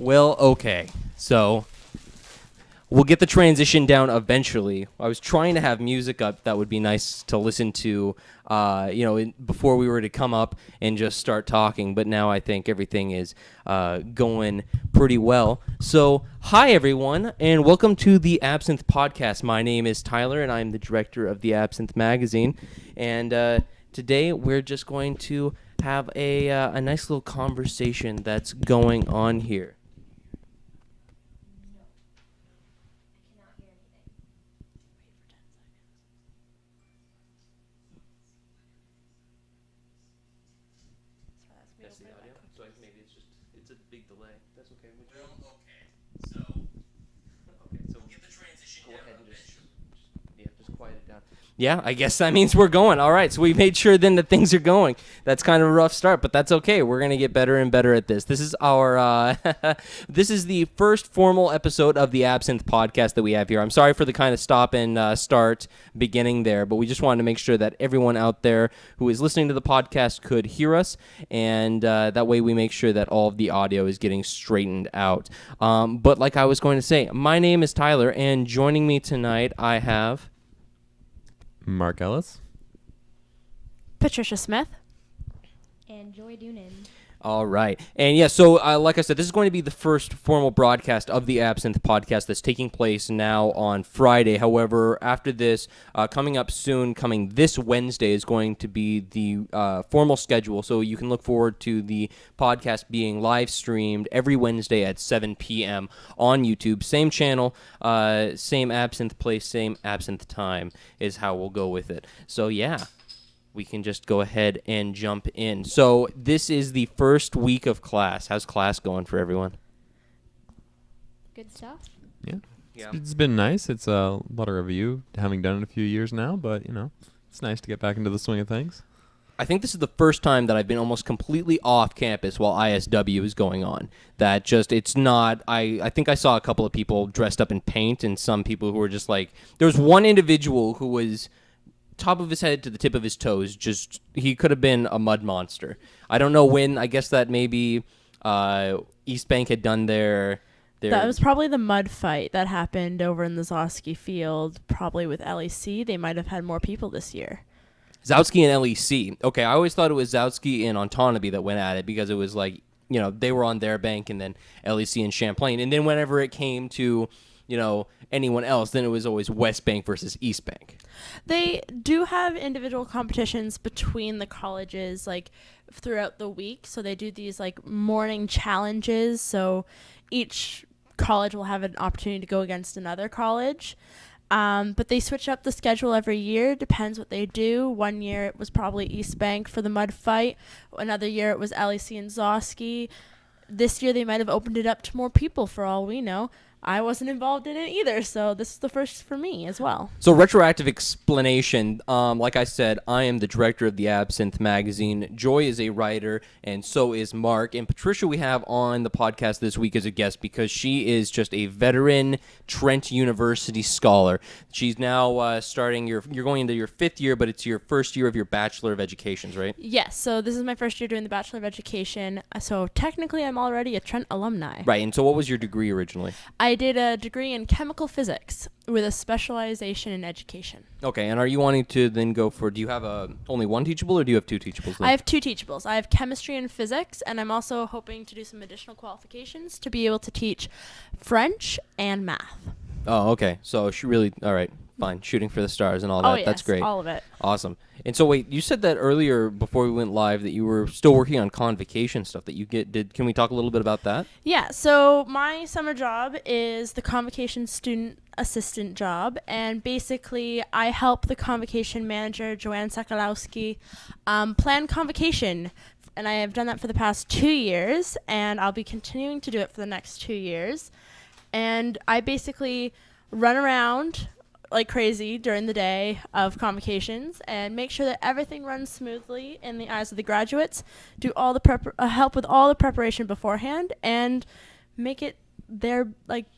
Well, okay. So we'll get the transition down eventually. I was trying to have music up that would be nice to listen to, before we were to come up and just start talking. But now I think everything is going pretty well. So, hi, everyone, and welcome to the Absynthe podcast. My name is Tyler, and I'm the director of the Absynthe magazine. And today we're just going to have a nice little conversation that's going on here. That's the audio. So maybe it's a big delay. That's okay. So we'll get the transition down. Go ahead and just quiet it down. Yeah, I guess that means we're going. All right, so we made sure then that things are going. That's kind of a rough start, but that's okay. We're gonna get better and better at this. This is our this is the first formal episode of the Absynthe podcast that we have here. I'm sorry for the kind of stop and start beginning there, but we just wanted to make sure that everyone out there who is listening to the podcast could hear us, and that way we make sure that all of the audio is getting straightened out. But like I was going to say, my name is Tyler, and joining me tonight I have Mark Ellis, Patricia Smith, and Joy Doonan. All right. And yeah, so like I said, this is going to be the first formal broadcast of the Absynthe podcast that's taking place now on Friday. However, after this, coming up soon, coming this Wednesday, is going to be the formal schedule. So you can look forward to the podcast being live streamed every Wednesday at 7 p.m. on YouTube. Same channel, same Absynthe place, same Absynthe time is how we'll go with it. So yeah. We can just go ahead and jump in. So this is the first week of class. How's class going for everyone? Good stuff. Yeah. It's been nice. It's a lot of review, having done it a few years now, but, it's nice to get back into the swing of things. I think this is the first time that I've been almost completely off campus while ISW is going on. That just, it's not, I think I saw a couple of people dressed up in paint and some people who were just like, there was one individual who was top of his head to the tip of his toes, just he could have been a mud monster. I don't know when. I guess that maybe East Bank had done their That was probably the mud fight that happened over in the Zosky field, probably with LEC. They might have had more people this year. Zowski and LEC. Okay, I always thought it was Zowski and Ontonabe that went at it because it was like, they were on their bank and then LEC and Champlain. And then whenever it came to, anyone else, then it was always West Bank versus East Bank. They do have individual competitions between the colleges, like, throughout the week. So they do these, like, morning challenges. So each college will have an opportunity to go against another college. But they switch up the schedule every year. Depends what they do. One year it was probably East Bank for the mud fight. Another year it was LEC and Zosky. This year they might have opened it up to more people for all we know. I wasn't involved in it either, so this is the first for me as well. So retroactive explanation, like I said, I am the director of the Absynthe magazine. Joy is a writer, and so is Mark. And Patricia we have on the podcast this week as a guest because she is just a veteran Trent University scholar. She's now starting, you're going into your fifth year, but it's your first year of your Bachelor of Educations, right? Yes, so this is my first year doing the Bachelor of Education. So technically I'm already a Trent alumni. Right, and so what was your degree originally? I did a degree in chemical physics with a specialization in education. Okay, and are you wanting to then go for, do you have only one teachable or do you have two teachables? I have two teachables. I have chemistry and physics, and I'm also hoping to do some additional qualifications to be able to teach French and math. Oh, okay. So she really, all right, fine. Shooting for the stars and all that. Oh, yes, that's great. All of it. Awesome. And so wait, you said that earlier before we went live that you were still working on convocation stuff that you did. Can we talk a little bit about that? Yeah, so my summer job is the convocation student assistant job, and basically I help the convocation manager, Joanne Sokolowski, plan convocation. And I have done that for the past 2 years, and I'll be continuing to do it for the next 2 years. And I basically run around like crazy during the day of convocations and make sure that everything runs smoothly in the eyes of the graduates, do all the help with all the preparation beforehand, and make it their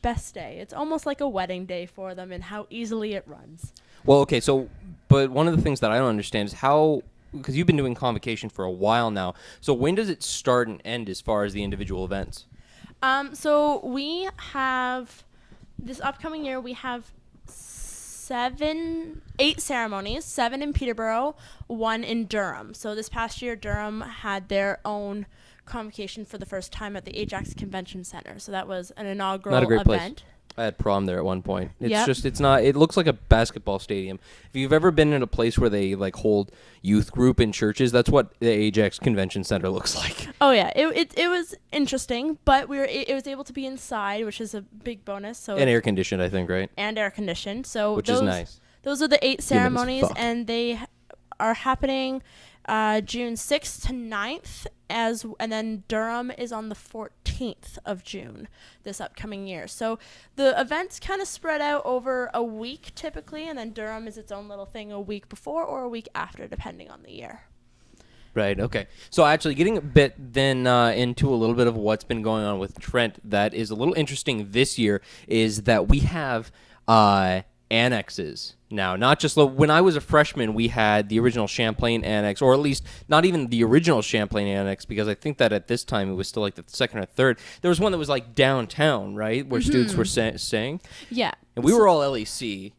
best day. It's almost like a wedding day for them and how easily it runs. Well, okay, so but one of the things that I don't understand is how, because you've been doing convocation for a while now, so when does it start and end as far as the individual events? So we have this upcoming year. We have 8 ceremonies, 7 in Peterborough, 1 in Durham. So this past year, Durham had their own convocation for the first time at the Ajax Convention Center. So that was an inaugural Not a great place. event. I had prom there at one point. It's Yep. just, it's not, it looks like a basketball stadium. If you've ever been in a place where they like hold youth group in churches, that's what the Ajax Convention Center looks like. Oh yeah, it was interesting, but it was able to be inside, which is a big bonus. So And air conditioned, I think, right? and air conditioned. So Which is nice. Those are the 8 ceremonies, fuck. and they are happening June 6th to 9th, and then Durham is on the 14th of June this upcoming year. So the events kind of spread out over a week typically, and then Durham is its own little thing a week before or a week after, depending on the year. Right, okay. So actually getting a bit then into a little bit of what's been going on with Trent that is a little interesting this year is that we have annexes now. Not just when I was a freshman, we had the original Champlain Annex, or at least not even the original Champlain Annex, because I think that at this time it was still like the second or third. There was one that was like downtown, right, where students were staying. Yeah. And we were all LEC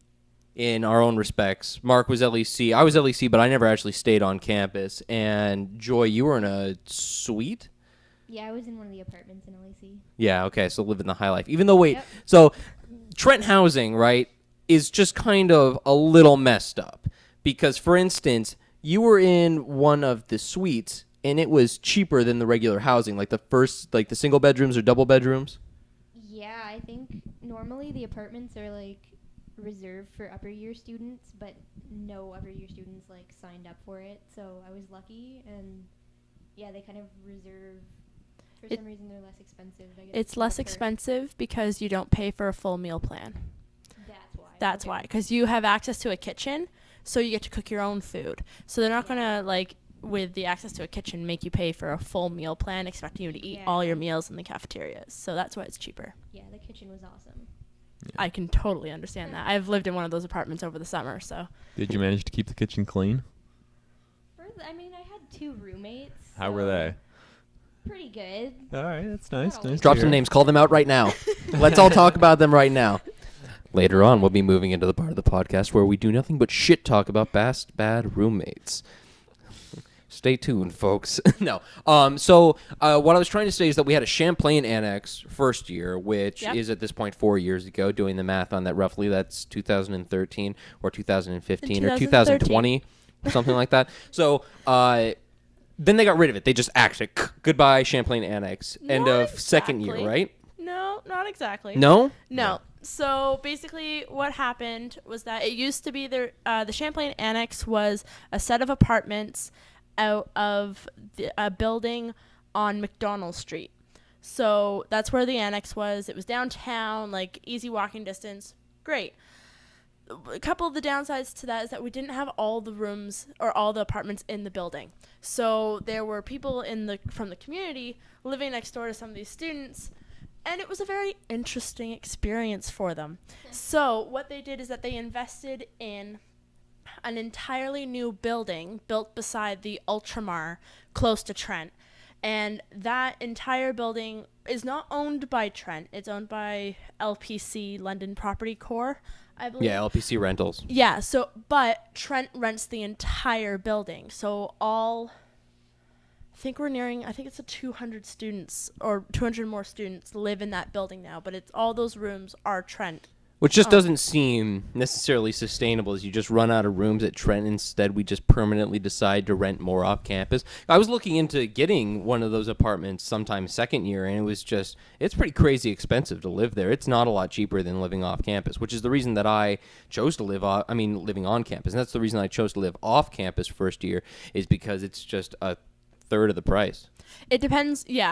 in our own respects. Mark was LEC. I was LEC, but I never actually stayed on campus. And Joy, you were in a suite? Yeah, I was in one of the apartments in LAC. Yeah, okay, so living the high life. Even though, wait, Yep. so Trent housing, right, is just kind of a little messed up. Because, for instance, you were in one of the suites, and it was cheaper than the regular housing, like the single bedrooms or double bedrooms. Yeah, I think normally the apartments are like reserved for upper year students, but no upper year students like signed up for it. So I was lucky, and yeah, they kind of reserve. For some reason, they're less expensive. I guess It's more less per- expensive because you don't pay for a full meal plan. That's why. That's Okay. why, because you have access to a kitchen, so you get to cook your own food. So they're not gonna like, with the access to a kitchen, make you pay for a full meal plan, expecting you to eat Yeah. all your meals in the cafeterias. So that's why it's cheaper. Yeah, the kitchen was awesome. I can totally understand that. I've lived in one of those apartments over the summer, so Did you manage to keep the kitchen clean? I mean, I had 2 roommates. How were so they? Pretty good. All right, that's nice. Not Nice. always. Drop to some hear. names. Call them out right now. Let's all talk about them right now. Later on, we'll be moving into the part of the podcast where we do nothing but shit talk about bad roommates. Stay tuned, folks. No. So what I was trying to say is that we had a Champlain Annex first year, which Yep. is at this point 4 years ago. Doing the math on that, roughly, that's 2013 or 2015 or 2020, something like that. So then they got rid of it. They just axed it. Goodbye, Champlain Annex. End Not of second year, exactly. right? no, not exactly. No? No. So basically, what happened was that it used to be the Champlain Annex was a set of apartments out of a building on McDonald Street. So that's where the annex was. It was downtown, like easy walking distance. Great. A couple of the downsides to that is that we didn't have all the rooms or all the apartments in the building. So there were people from the community living next door to some of these students, and it was a very interesting experience for them. So what they did is that they invested in an entirely new building built beside the Ultramar close to Trent. And that entire building is not owned by Trent. It's owned by LPC, London Property Corps, I believe. Yeah, LPC Rentals. Yeah, but Trent rents the entire building. So I think it's 200 students or 200 more students live in that building now, but all those rooms are Trent. Which just doesn't seem necessarily sustainable as you just run out of rooms at Trent. Instead, we just permanently decide to rent more off campus. I was looking into getting one of those apartments sometime second year, and it's pretty crazy expensive to live there. It's not a lot cheaper than living off campus, which is the reason that I chose to living on campus. And that's the reason I chose to live off campus first year, is because it's just a third of the price. It depends. Yeah,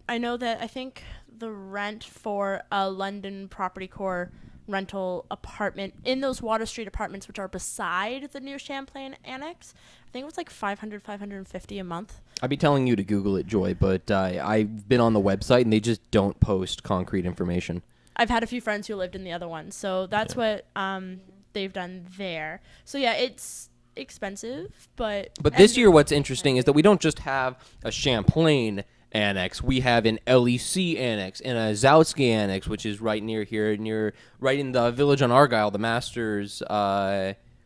I know that I think the rent for a London Property Corps rental apartment in those Water Street apartments, which are beside the new Champlain Annex, I think it was like $550 a month. I'd be telling you to Google it, Joy, but I've been on the website and they just don't post concrete information. I've had a few friends who lived in the other one, so that's what they've done there. So yeah, it's expensive, but this year what's interesting is that we don't just have a Champlain annex. We have an LEC annex and a Zautsky annex, which is right near here, right in the village on Argyle, the Masters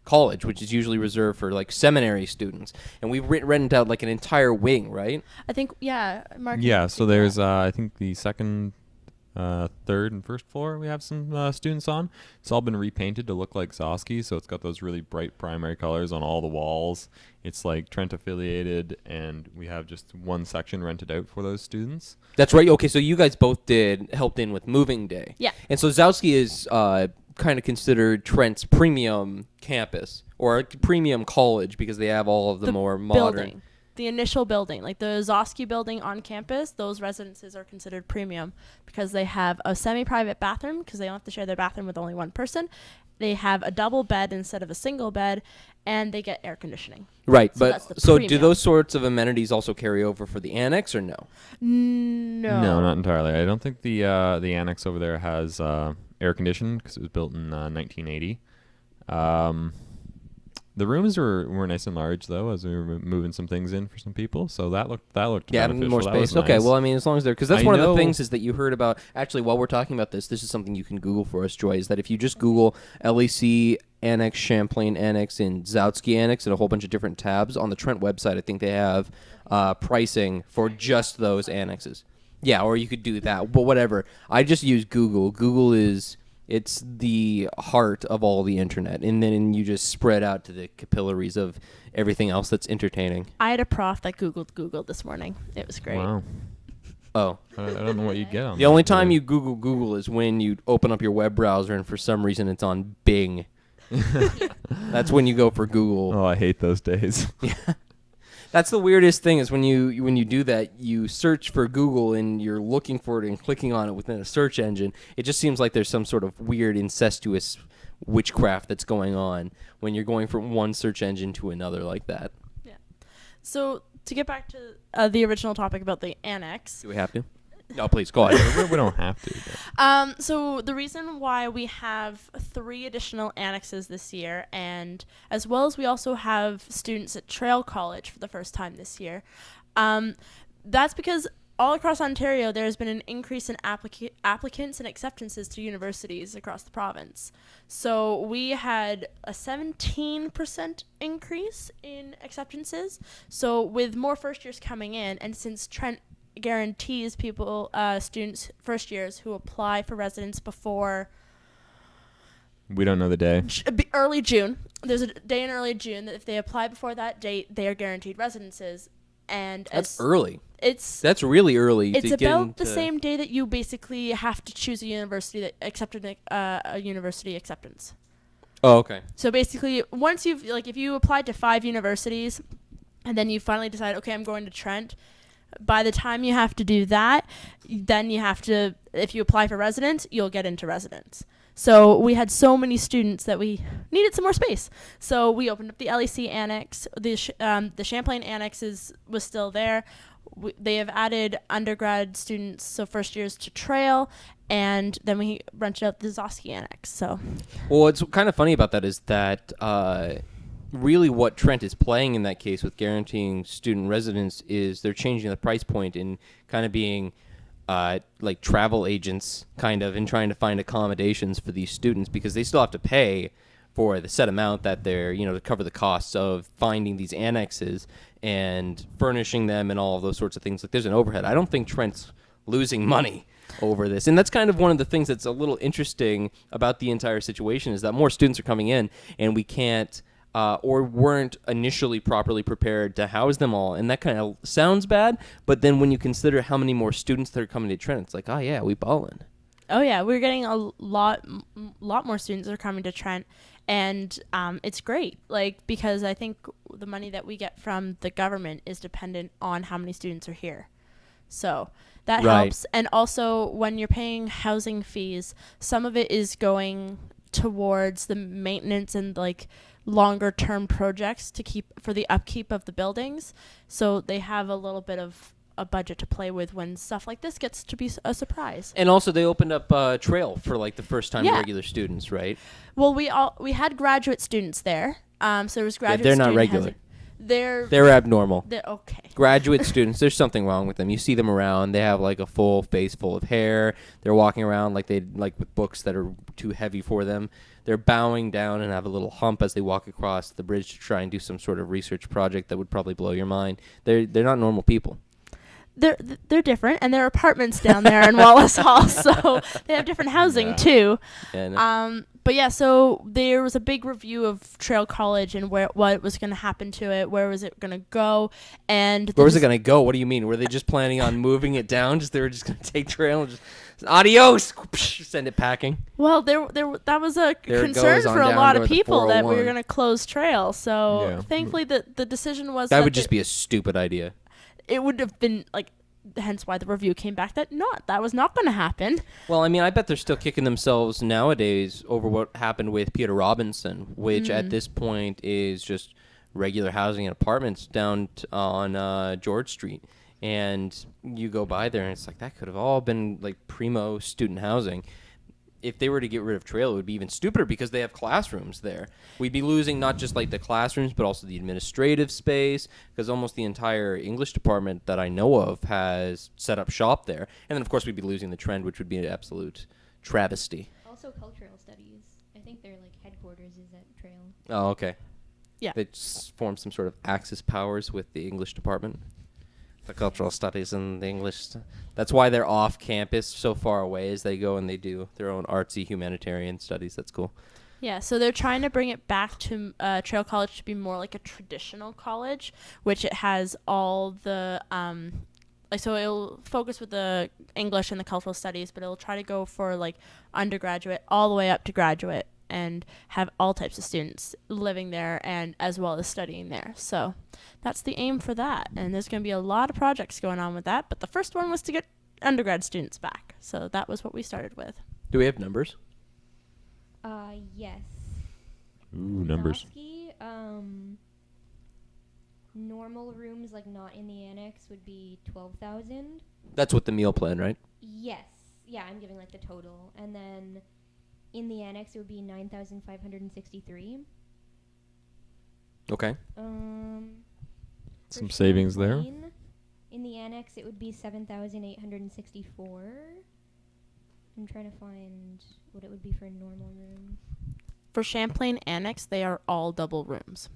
college, which is usually reserved for like seminary students. And we've rented out like an entire wing, right? I think, yeah, Mark. Yeah, so there's I think the second, third, and first floor we have some students on. It's all been repainted to look like Zosky, so it's got those really bright primary colors on all the walls. It's like Trent affiliated, and we have just one section rented out for those students. That's right. Okay, so you guys both helped in with moving day. Yeah. And so Zautsky is kind of considered Trent's premium campus or a premium college because they have all of the more modern. Building. The initial building, like the Zosky building on campus, those residences are considered premium because they have a semi-private bathroom because they don't have to share their bathroom with only one person. They have a double bed instead of a single bed, and they get air conditioning. Right, So that's the but so do premium. those sorts of amenities also carry over for the annex or no? No. No, not entirely. I don't think the annex over there has air conditioning because it was built in 1980. The rooms were nice and large though, as we were moving some things in for some people. So that looked Yeah, beneficial. more That was space. Okay, nice. well, I mean, as long as they're because that's I one of the know- things is that you heard about. Actually, while we're talking about this is something you can Google for us, Joy. Is that if you just Google LEC Annex, Champlain Annex, and Zautsky Annex, and a whole bunch of different tabs on the Trent website, I think they have pricing for just those annexes. Yeah, or you could do that, but whatever. I just use Google. Google it's the heart of all the internet, and then you just spread out to the capillaries of everything else that's entertaining. I had a prof that Googled Google this morning. It was great. Wow. Oh. I don't know what you get on The that, only time really. you Google is when you open up your web browser and for some reason it's on Bing. That's when you go for Google. Oh, I hate those days. That's the weirdest thing is when you do that, you search for Google and you're looking for it and clicking on it within a search engine. It just seems like there's some sort of weird incestuous witchcraft that's going on when you're going from one search engine to another like that. Yeah. So to get back to the original topic about the annex. Do we have to? No, please go ahead. We don't have to. But. So the reason why we have 3 additional annexes this year, and as well as we also have students at Trail College for the first time this year, that's because all across Ontario there's been an increase in applicants and acceptances to universities across the province. So we had a 17% increase in acceptances. So with more first years coming in, and since Trent guarantees people, students, first years who apply for residence before We don't know the day. early June. There's a day in early June that if they apply before that date, they are guaranteed residences. And That's early. That's really early. It's to get about the into- same day that you basically have to choose a university that accepted a university acceptance. Oh, okay. So basically, once if you applied to 5 universities, and then you finally decide, okay, I'm going to Trent. By the time you have to do that, then you have to, if you apply for residence, you'll get into residence. So we had so many students that we needed some more space. So we opened up the LEC annex. The Champlain annex was still there. They have added undergrad students, so first years to Trail, and then we rented out the Zosky annex. So, well, what's kind of funny about that is that really what Trent is playing in that case with guaranteeing student residence is they're changing the price point and kind of being like travel agents kind of and trying to find accommodations for these students because they still have to pay for the set amount that they're, to cover the costs of finding these annexes and furnishing them and all of those sorts of things. Like there's an overhead. I don't think Trent's losing money over this. And that's kind of one of the things that's a little interesting about the entire situation is that more students are coming in and we can't or weren't initially properly prepared to house them all. And that kind of sounds bad, but then when you consider how many more students that are coming to Trent, it's like, oh yeah, we ballin'. oh yeah, we're getting a lot more students that are coming to Trent, and it's great. Because I think the money that we get from the government is dependent on how many students are here, so that Right. helps. And also, when you're paying housing fees, some of it is going towards the maintenance and longer term projects to keep for the upkeep of the buildings, so they have a little bit of a budget to play with when stuff like this gets to be a surprise. And also they opened up Trail for the first time Yeah. regular students, right? Well, we had graduate students there. So there was graduate. they're not student regular. housing. They're abnormal. They're okay. Graduate students, there's something wrong with them. You see them around, they have like a full face full of hair. They're walking around like with books that are too heavy for them. They're bowing down and have a little hump as they walk across the bridge to try and do some sort of research project that would probably blow your mind. They're not normal people. They're different, and there are apartments down there in Wallace Hall, so they have different housing too. But yeah, so there was a big review of Trail College and what was going to happen to it, where was it going to go, and where was it going to go? What do you mean? Were they just planning on moving it down? They were just going to take Trail and just adios, send it packing. Well, that was a concern for a lot of people that we were going to close Trail. So thankfully, the decision was that would just be a stupid idea. It would have been like, hence why the review came back that was not going to happen. Well, I mean, I bet they're still kicking themselves nowadays over what happened with Peter Robinson, which at this point is just regular housing and apartments down on George Street. And you go by there, and it's like that could have all been like primo student housing. If they were to get rid of Trail, it would be even stupider because they have classrooms there. We'd be losing not just like the classrooms, but also the administrative space, because almost the entire English department that I know of has set up shop there. And then, of course, we'd be losing the Trend, which would be an absolute travesty. Also, cultural studies. I think their like headquarters is at Trail. Oh, okay. Yeah. They form some sort of Axis powers with the English department. The cultural studies and the English. That's why they're off campus so far away as they go and they do their own artsy humanitarian studies. That's cool. Yeah, so they're trying to bring it back to Trail College to be more like a traditional college, which it has all the so it'll focus with the English and the cultural studies, but it'll try to go for like undergraduate all the way up to graduate and have all types of students living there and as well as studying there. So that's the aim for that. And there's going to be a lot of projects going on with that. But the first one was to get undergrad students back. So that was what we started with. Do we have numbers? Yes. Ooh, numbers. Zosky, normal rooms, like not in the annex, would be 12,000. That's with the meal plan, right? Yes. Yeah, I'm giving like the total. And then in the annex, it would be 9,563. Okay. Some savings there. In the annex, it would be 7,864. I'm trying to find what it would be for a normal room. For Champlain Annex, they are all double rooms.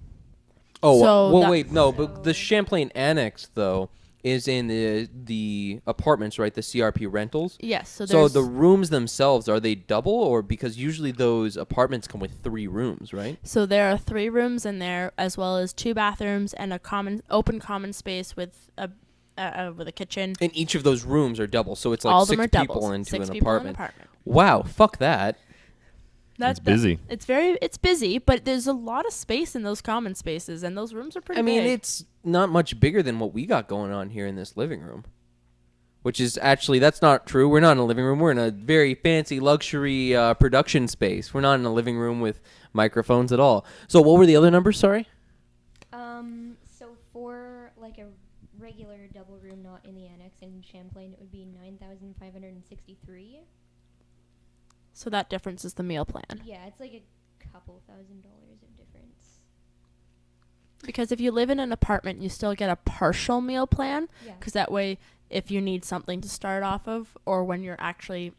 Oh, So well, that- wait, no, but the Champlain Annex, though, is in the apartments, right? The CRP rentals? Yes. So So the rooms themselves, are they double, or because usually those apartments come with 3 rooms, right? So there are 3 rooms in there, as well as 2 bathrooms and a open common space with a kitchen. And each of those rooms are double, so it's like All of them 6 are people doubles. into 6 an people in apartment. apartment. Wow, fuck that. It's busy. It's busy, but there's a lot of space in those common spaces, and those rooms are pretty I mean, big. it's not much bigger than what we got going on here in this living room. Which is actually, that's not true. We're not in a living room. We're in a very fancy luxury production space. We're not in a living room with microphones at all. So what were the other numbers, sorry? So for like a regular double room not in the annex in Champlain, it would be 9,563. So that difference is the meal plan. Yeah, it's like a couple $1,000s of difference. Because if you live in an apartment, you still get a partial meal plan. Yeah. Because that way, if you need something to start off of, or when you're actually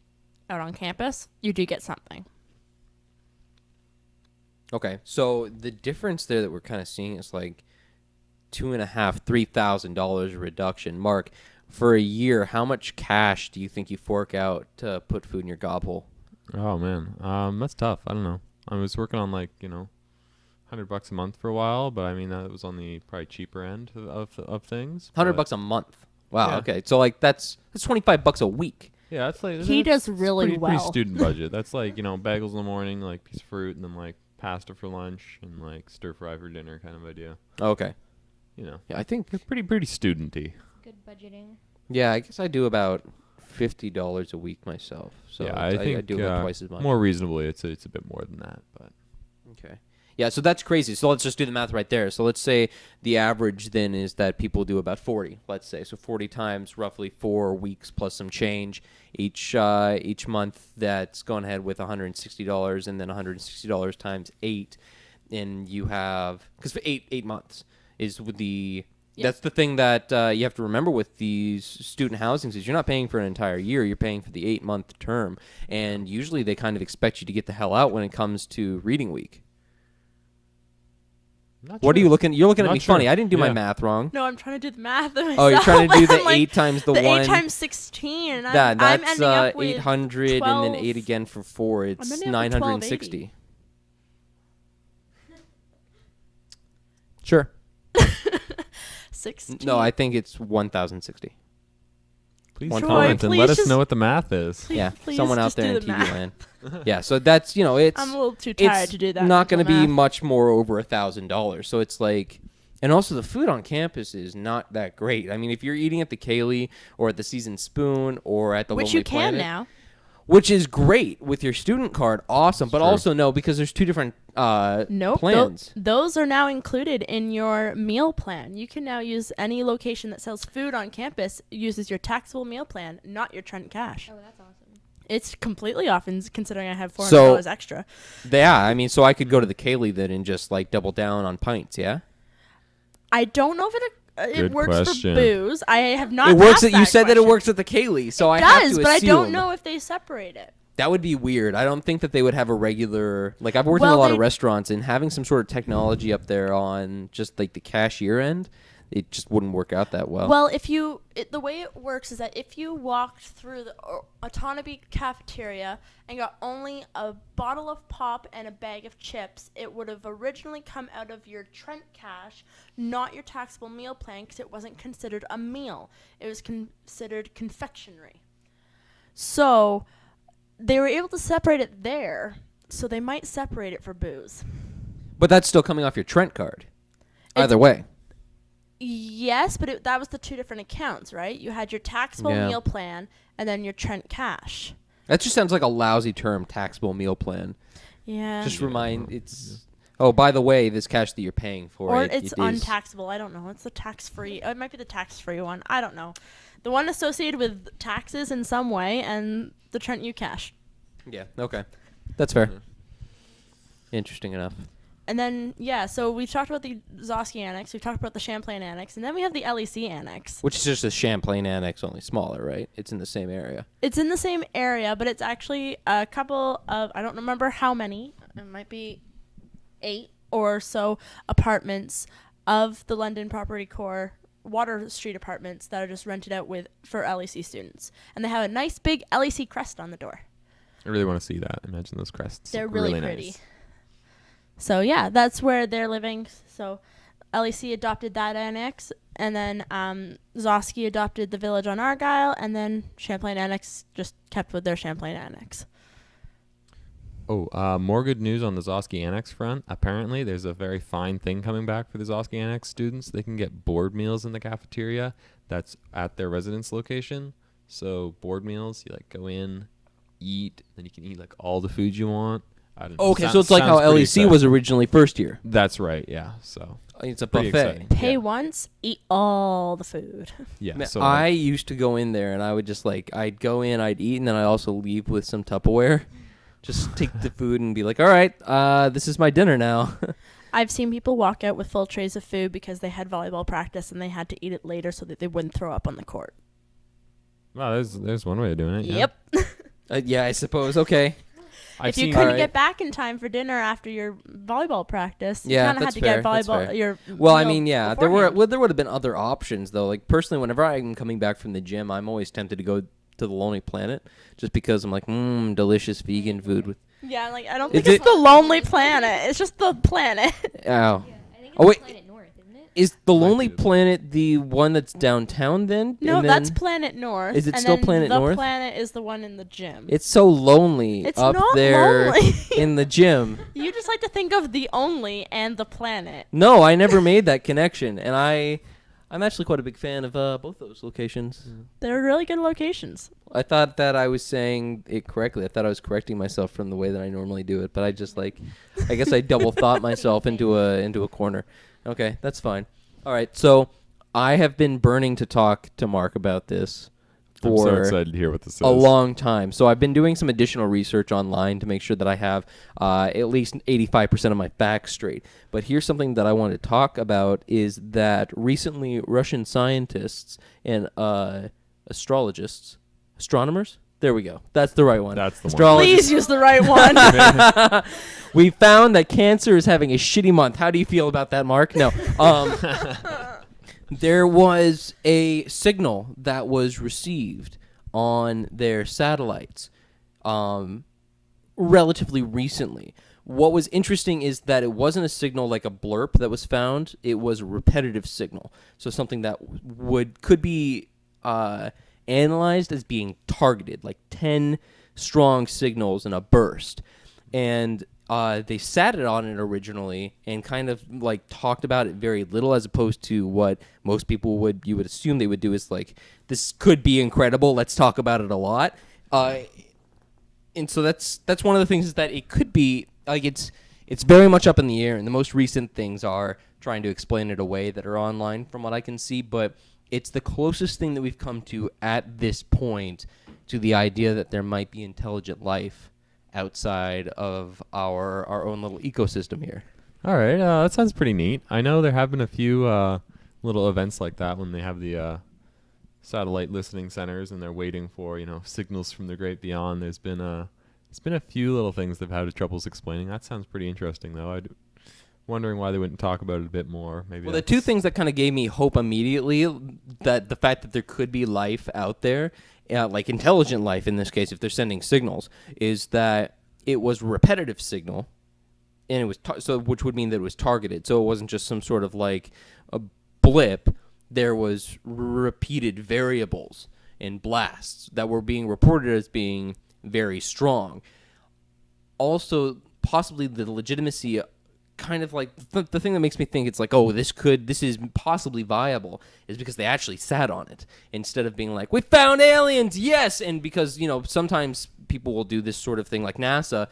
out on campus, you do get something. Okay, so the difference there that we're kind of seeing is like $2,500–$3,000 reduction. Mark, for a year, how much cash do you think you fork out to put food in your gob hole? Oh man, that's tough. I don't know. I was working on like $100 a month for a while, but I mean that was on the probably cheaper end of things. $100 a month. Wow. Yeah. Okay, so like that's $25 a week. Yeah, that's like He that's does really pretty well. student budget. That's like bagels in the morning, like piece of fruit, and then like pasta for lunch and like stir fry for dinner kind of idea. Okay. Yeah, Yeah, I think. pretty studenty. Good budgeting. Yeah, I guess I do about $50 a week myself. So yeah, I think I do about twice as much. more reasonably, it's a bit more than that, but Okay. Yeah, so that's crazy. So let's just do the math right there. So let's say the average then is that people do about 40, let's say. So 40 times roughly 4 weeks plus some change each month. That's going ahead with $160, and then $160 times 8. And you have, because for eight months, is with the. Yep. That's the thing that you have to remember with these student housings is you're not paying for an entire year. You're paying for the 8-month term, and usually they kind of expect you to get the hell out when it comes to reading week. Not What are sure. you looking? You're looking at Not me sure. funny. I didn't do my Yeah. math wrong. No, I'm trying to do the math. Oh, you're trying to do the I'm like, 8 times the the 1. 8 times 16. And That's I'm ending up with 800 and then 12 8 again for 4. It's ending up with 960. Sure. 16. No, I think it's 1060. Please One comment and let please us just- know what the math is. Yeah, Please someone out just there do in the TV math. land. Yeah, so that's it's. I'm a little too tired it's to do that. not going to mental be math. much more over $1,000. So it's like, and also the food on campus is not that great. I mean, if you're eating at the Kaylee or at the Seasoned Spoon or at the Which Lonely you can Planet, now. which is great with your student card, awesome. But True. also no, because there's 2 different Nope. plans. Those are now included in your meal plan. You can now use any location that sells food on campus uses your taxable meal plan, not your Trent cash. Oh, that's awesome. It's completely off, and considering I have $400 So- extra. Yeah, I mean, so I could go to the Kaylee then and just like double down on pints. Yeah, I don't know if it Good works question. for booze. I have not. it works. asked You said that it question. works at the Kaylee, so I It have does, to but I don't assume. know if they separate it. That would be weird. I don't think that they would have a regular. Like I've worked in Well, a lot of they- restaurants, and having some sort of technology up there on just like the cashier end, it just wouldn't work out that well. Well, the way it works is that if you walked through the autonomy cafeteria and got only a bottle of pop and a bag of chips, it would have originally come out of your Trent cash, not your taxable meal plan, because it wasn't considered a meal. It was considered confectionery. So they were able to separate it there, so they might separate it for booze. But that's still coming off your Trent card. It's- Either way. Yes, but that was the 2 different accounts, right? You had your taxable Yeah. meal plan and then your Trent cash. That just sounds like a lousy term, taxable meal plan. Yeah. Just remind it's. Oh, by the way, this cash that you're paying for, Or it it's is- untaxable. I don't know. It's the tax-free. It might be the tax-free one. I don't know. The one associated with taxes in some way and the Trent U cash. Yeah. Okay. That's fair. Interesting enough. And then, yeah, so we've talked about the Zosky Annex. We've talked about the Champlain Annex. And then we have the LEC Annex. Which is just a Champlain annex, only smaller, right? It's in the same area. It's in the same area, but it's actually a couple of, I don't remember how many. It might be 8 or so apartments of the London Property Corps Water Street apartments that are just rented out for LEC students. And they have a nice big LEC crest on the door. I really want to see that. Imagine those crests. They're really pretty. Nice. So yeah, that's where they're living. So LEC adopted that annex, and then Zosky adopted the village on Argyle, and then Champlain Annex just kept with their Champlain Annex. Oh, more good news on the Zosky Annex front. Apparently, there's a very fine thing coming back for the Zosky Annex students. They can get board meals in the cafeteria that's at their residence location. So board meals, you like go in, eat, then you can eat like all the food you want. I don't know. Okay, so it's like how Sounds pretty LEC was originally first year. That's right. Yeah. So It's a Pretty buffet. exciting. Pay Yeah. once, eat all the food. yeah. Man, So I used to go in there and I would just I'd go in, I'd eat, and then I'd also leave with some Tupperware. Just take the food and be like, all right, this is my dinner now. I've seen people walk out with full trays of food because they had volleyball practice and they had to eat it later so that they wouldn't throw up on the court. wow, there's one way of doing it. Yeah. Yep. Yeah, I suppose. Okay. I've If you seen couldn't Alright. get back in time for dinner after your volleyball practice, Yeah, you kind of had that's to fair, get that's volleyball. fair. Your Well, I meal mean, yeah, beforehand. there would have been other options though. Like personally, whenever I'm coming back from the gym, I'm always tempted to go to the Lonely Planet just because I'm like, delicious vegan food with. Yeah, like I don't Is think it's it- the Lonely Planet. It's just the planet. Ow. Yeah, I think it's Oh, wait. Planet North, isn't it? Is the Might Lonely be. Planet the one that's downtown then? No, And that's then- Planet North. Is it and still then Planet the North? Planet is the one in the gym. It's so lonely It's up not there lonely. in the gym. You just like to think of the only and the planet. No, I never made that connection, and I'm actually quite a big fan of both those locations. They're really good locations. I thought that I was saying it correctly. I thought I was correcting myself from the way that I normally do it, but I just I guess I double thought myself into a corner. Okay, that's fine. All right, so I have been burning to talk to Mark about this I'm so for excited to hear what this is. a long time. So I've been doing some additional research online to make sure that I have at least 85% of my facts straight. But here's something that I want to talk about is that recently Russian scientists and astronomers, there we go. That's the right one. That's the one. Astrologists. Please use the right one. We found that Cancer is having a shitty month. How do you feel about that, Mark? No. There was a signal that was received on their satellites relatively recently. What was interesting is that it wasn't a signal like a blurb that was found. It was a repetitive signal. So something that could be analyzed as being targeted, like 10 strong signals in a burst. And they sat it on it originally and kind of like talked about it very little, as opposed to what most people you would assume they would do is like, this could be incredible, let's talk about it a lot. And so that's one of the things, is that it could be like it's very much up in the air, and the most recent things are trying to explain it away that are online from what I can see, but it's the closest thing that we've come to at this point to the idea that there might be intelligent life outside of our own little ecosystem here. All right, that sounds pretty neat. I know there have been a few little events like that when they have the satellite listening centers and they're waiting for signals from the great beyond. There's been a few little things they've had troubles explaining. That sounds pretty interesting, though. I'm wondering why they wouldn't talk about it a bit more. Maybe. Well, the two things that kind of gave me hope immediately, that the fact that there could be life out there, like intelligent life in this case, if they're sending signals, is that it was a repetitive signal, and it was which would mean that it was targeted. So it wasn't just some sort of like a blip. There was repeated variables and blasts that were being reported as being very strong. Also, possibly the legitimacy, kind of like the thing that makes me think it's like, oh, this is possibly viable, is because they actually sat on it instead of being like, we found aliens, yes. And because sometimes people will do this sort of thing, like NASA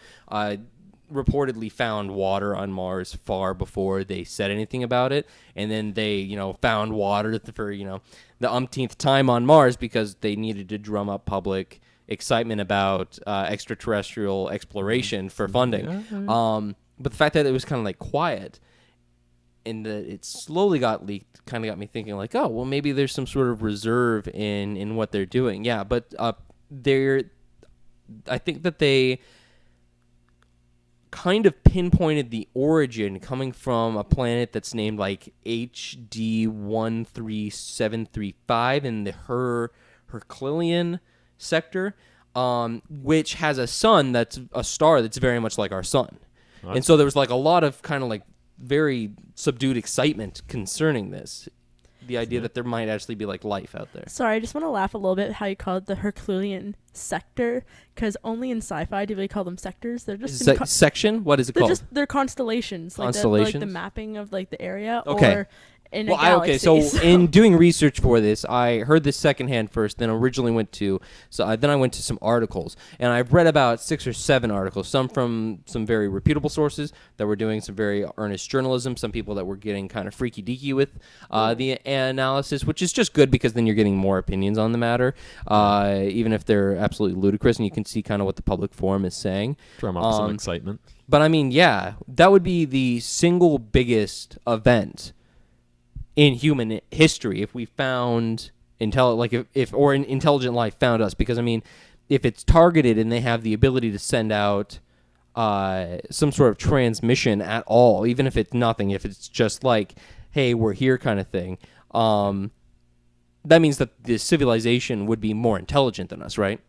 reportedly found water on Mars far before they said anything about it, and then they found water for the umpteenth time on Mars because they needed to drum up public excitement about extraterrestrial exploration for funding. Yeah. But the fact that it was kind of like quiet and that it slowly got leaked kind of got me thinking like, oh, well, maybe there's some sort of reserve in what they're doing. Yeah, but I think that they kind of pinpointed the origin coming from a planet that's named like HD 13735 in the Herculean sector, which has a sun that's a star that's very much like our sun. And so there was like a lot of kind of like very subdued excitement concerning this. The idea that there might actually be like life out there. Sorry, I just want to laugh a little bit how you call it the Herculean sector, because only in sci-fi do they call them sectors. They're just section. What is it called? They're constellations. Constellations. Like the mapping of like the area. Okay. Or in a galaxy. Okay, so in doing research for this, I heard this secondhand first, then originally went to some articles, and I've read about 6 or 7 articles, some from some very reputable sources that were doing some very earnest journalism, some people that were getting kind of freaky deaky with the analysis, which is just good because then you're getting more opinions on the matter, even if they're absolutely ludicrous, and you can see kind of what the public forum is saying. Drum up some excitement. But I mean, yeah, that would be the single biggest event in human history if we found intelligent life found us, because I mean, if it's targeted and they have the ability to send out some sort of transmission at all, even if it's nothing, if it's just like, hey, we're here kind of thing, that means that the civilization would be more intelligent than us, right?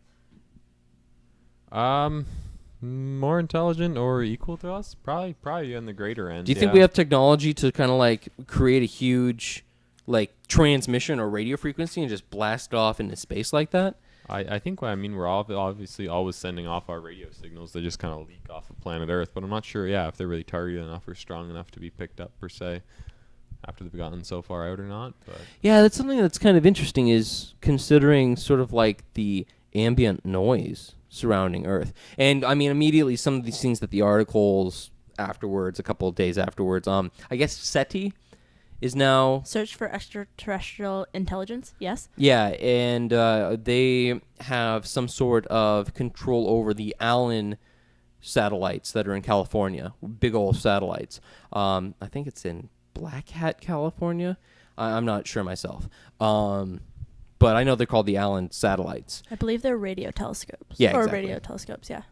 More intelligent or equal to us? Probably on the greater end. Do you think we have technology to kind of like create a huge like transmission or radio frequency and just blast it off into space like that? I think we're obviously always sending off our radio signals. They just kind of leak off of planet Earth, but I'm not sure, if they're really targeted enough or strong enough to be picked up per se after they've gotten so far out or not. But yeah, that's something that's kind of interesting, is considering sort of like the ambient noise surrounding Earth. And I mean, immediately some of these things that the articles afterwards, a couple of days afterwards, I guess SETI is now Search for extraterrestrial intelligence. Yes. yeah, and they have some sort of control over the Allen satellites that are in California, big old satellites. I think it's in Black Hat, California. I'm not sure myself. But I know they're called the Allen satellites. I believe they're radio telescopes. Yeah, Or exactly. radio telescopes, yeah.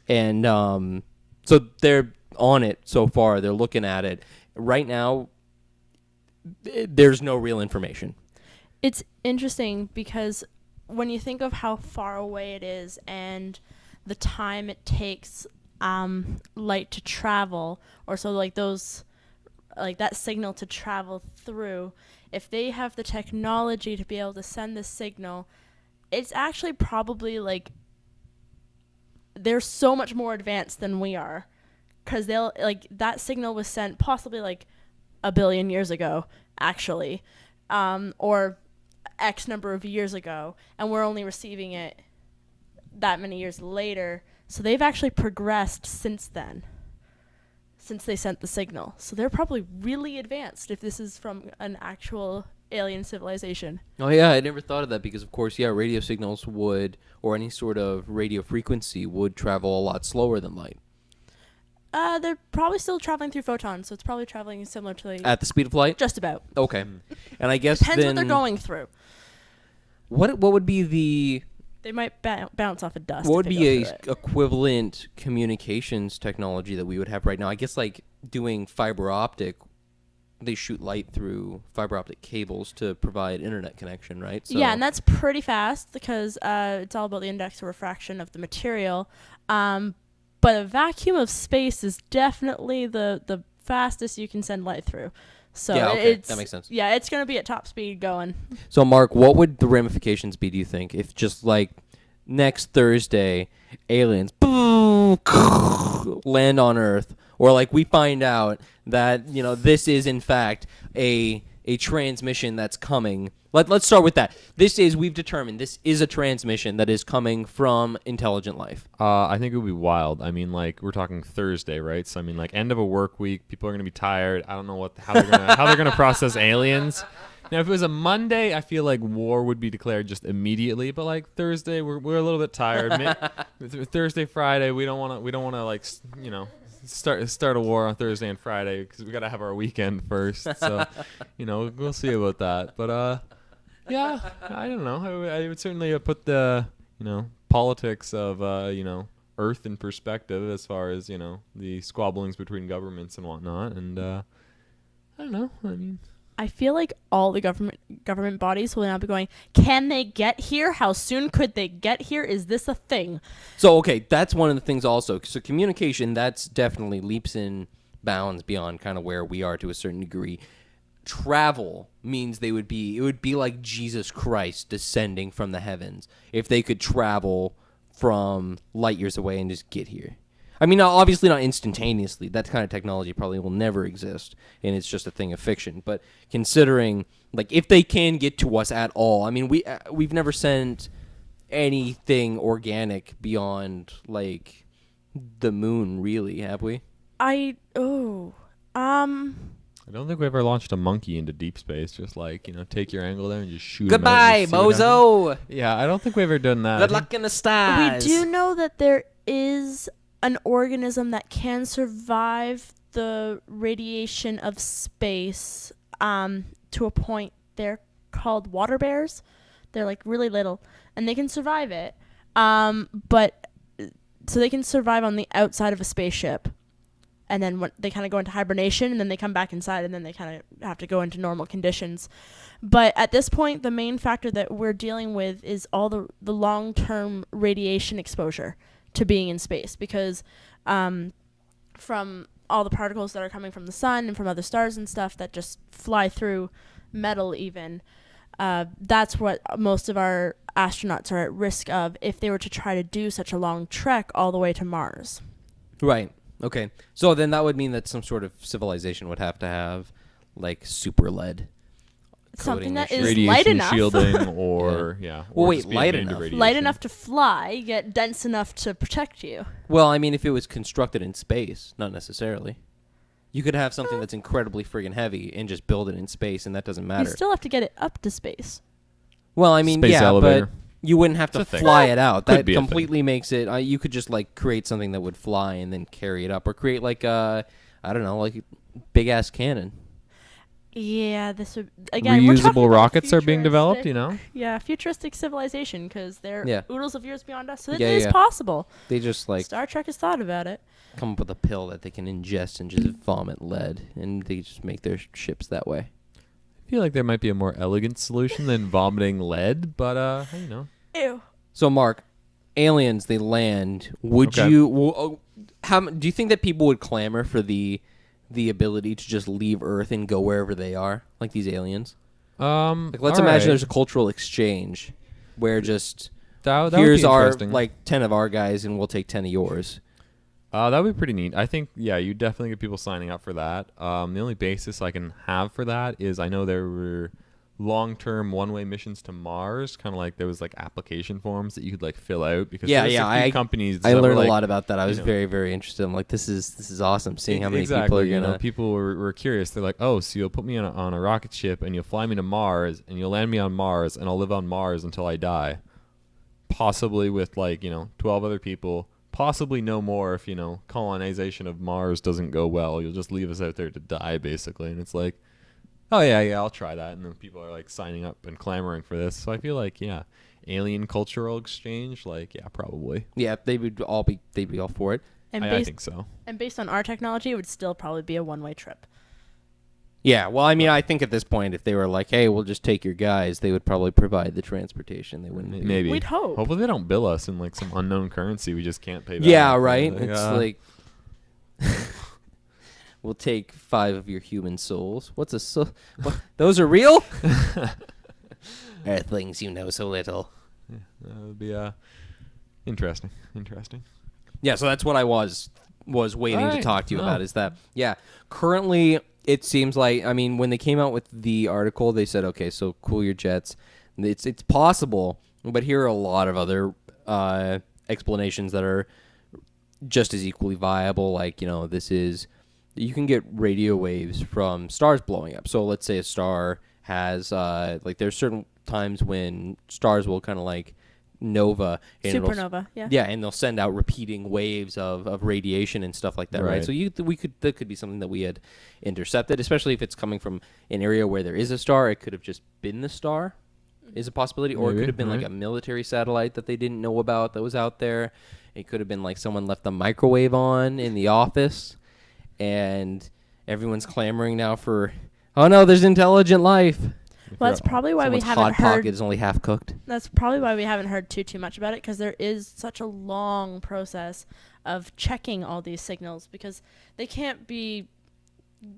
And so they're on it so far. They're looking at it. Right now, there's no real information. It's interesting because when you think of how far away it is and the time it takes light to travel, or so like those, like that signal to travel through, if they have the technology to be able to send this signal, it's actually probably like they're so much more advanced than we are, because they'll like that signal was sent possibly like a billion years ago, actually, or X number of years ago, and we're only receiving it that many years later. So they've actually progressed since then, since they sent the signal. So they're probably really advanced if this is from an actual alien civilization. Oh yeah, I never thought of that because of course, yeah, radio signals would, or any sort of radio frequency would travel a lot slower than light. They're probably still traveling through photons, so it's probably traveling similar to like At the speed of light? just about. Okay. And I guess Depends then what they're going through. What would be the They might bounce off of dust. what would if they be go a through it. equivalent communications technology that we would have right now? I guess like doing fiber optic, they shoot light through fiber optic cables to provide internet connection, right? So Yeah, and that's pretty fast because it's all about the index of refraction of the material. But a vacuum of space is definitely the fastest you can send light through. So Yeah, okay, it's, that makes sense. Yeah, it's going to be at top speed going. So, Mark, what would the ramifications be, do you think, if just like next Thursday, aliens land on Earth, or like we find out that, you know, this is in fact a transmission that's coming? Let's start with that. We've determined this is a transmission that is coming from intelligent life. I think it would be wild. I mean, like we're talking Thursday, right? So I mean, like end of a work week, people are gonna be tired. I don't know how they're gonna process aliens. Now, if it was a Monday, I feel like war would be declared just immediately. But like Thursday, we're a little bit tired. Thursday, Friday, we don't want to like start a war on Thursday and Friday because we gotta have our weekend first. So we'll see about that. But yeah, I don't know. I would certainly put the politics of Earth in perspective as far as the squabblings between governments and whatnot. And I don't know. I mean, I feel like all the government bodies will now be going, can they get here? How soon could they get here? Is this a thing? So, okay, that's one of the things also. So communication, that's definitely leaps and bounds beyond kind of where we are to a certain degree. Travel means it would be like Jesus Christ descending from the heavens if they could travel from light years away and just get here. I mean, obviously not instantaneously. That kind of technology probably will never exist, and it's just a thing of fiction. But considering, like, if they can get to us at all, I mean, we've never sent anything organic beyond, like, the moon, really, have we? I don't think we ever launched a monkey into deep space. Just like take your angle there and just shoot. Goodbye, bozo. Yeah, I don't think we've ever done that. Good luck in the stars. We do know that there is an organism that can survive the radiation of space to a point. They're called water bears. They're like really little, and they can survive it. But so they can survive on the outside of a spaceship, and then when they kind of go into hibernation, and then they come back inside, and then they kind of have to go into normal conditions. But at this point, the main factor that we're dealing with is all the long-term radiation exposure to being in space, because from all the particles that are coming from the sun and from other stars and stuff that just fly through metal even, that's what most of our astronauts are at risk of if they were to try to do such a long trek all the way to Mars. Right. Okay. So then that would mean that some sort of civilization would have to have, like, super lead. Something that coating is radiation light enough. shielding, or Well, or wait, just being light immune to enough. radiation. Light enough to fly, yet dense enough to protect you. Well, I mean, if it was constructed in space, not necessarily. You could have something that's incredibly friggin' heavy and just build it in space, and that doesn't matter. You still have to get it up to space. Well, I mean, Space yeah, elevator. but you wouldn't have to It's a thing. fly it out. Could That be a thing. completely makes it. You could just like create something that would fly and then carry it up, or create like I don't know, like a big ass cannon. Yeah, this would again. We're talking Reusable about rockets are being developed, futuristic- you know? Yeah, futuristic civilization because they're Yeah. oodles of years beyond us. So it Yeah, is yeah. possible. They just like Star Trek has thought about it. come up with a pill that they can ingest and just vomit lead, and they just make their ships that way. I feel like there might be a more elegant solution than vomiting lead, but you know. Ew. So, Mark, aliens, they land. Would Okay. you? How do you think that people would clamor for the ability to just leave Earth and go wherever they are, like these aliens? Like, let's imagine there's a cultural exchange where just that would here's be our interesting. 10 of our guys, and we'll take 10 of yours. That would be pretty neat. I think, yeah, you definitely get people signing up for that. The only basis I can have for that is I know there were long-term one-way missions to Mars, kind of like there was like application forms that you could like fill out because Yeah, there's yeah, a few I- companies. I that were, learned like, a lot about that. I was you know, very, very interested. I'm like, this is awesome. Seeing how many exactly, people are you gonna. know, people were curious. They're like, oh, so you'll put me on a rocket ship and you'll fly me to Mars and you'll land me on Mars and I'll live on Mars until I die, possibly with like 12 other people. Possibly no more if, colonization of Mars doesn't go well. You'll just leave us out there to die, basically. And it's like, oh, yeah, I'll try that. And then people are, like, signing up and clamoring for this. So I feel like, yeah, alien cultural exchange, like, yeah, probably. Yeah, they'd be all for it. And I think so. And based on our technology, it would still probably be a one-way trip. Yeah, well, I mean, I think at this point, if they were like, "Hey, we'll just take your guys," they would probably provide the transportation. They wouldn't. Be. Maybe. We'd hope. Hopefully they don't bill us in, like, some unknown currency we just can't pay back. Yeah, right. Like, It's like we'll take 5 of your human souls. What's a soul? Those are real? Earthlings, you know so little. that would be interesting. Interesting. Yeah, so that's what I was waiting to Alright. talk to you Oh. about. Is that currently it seems like, I mean, when they came out with the article, they said, okay, so cool your jets. It's possible, but here are a lot of other explanations that are just as equally viable. Like, this is, you can get radio waves from stars blowing up. So let's say a star has, there's certain times when stars will kind of like nova. And Supernova, yeah. Yeah, and they'll send out repeating waves of radiation and stuff like that, right? Right. So that could be something that we had intercepted, especially if it's coming from an area where there is a star. It could have just been the star, is a possibility, or it Maybe, could have been like right. a military satellite that they didn't know about that was out there. It could have been like someone left the microwave on in the office, and everyone's clamoring now for, oh no, there's intelligent life. Well, that's probably why we Someone's haven't hot heard. pocket is only half cooked. That's probably why we haven't heard too much about it, because there is such a long process of checking all these signals, because they can't be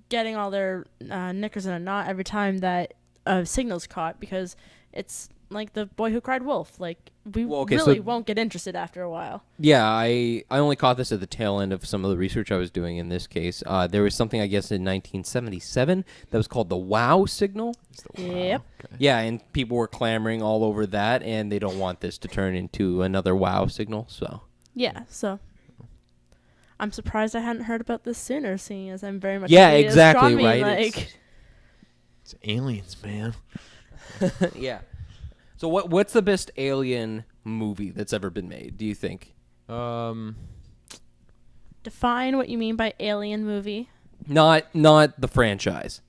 getting all their knickers in a knot every time that a signal's caught, because it's like the boy who cried wolf. Like, we Well, okay, really so- won't get interested after a while. Yeah, I only caught this at the tail end of some of the research I was doing in this case. There was something, I guess, in 1977 that was called the WOW signal. Yep. Okay. Yeah, and people were clamoring all over that, and they don't want this to turn into another WOW signal. So Yeah, so I'm surprised I hadn't heard about this sooner, seeing as I'm very much Yeah, into exactly, astronomy, right? Like, It's aliens, man. yeah. So what's the best alien movie that's ever been made? Do you think? define what you mean by alien movie. Not the franchise.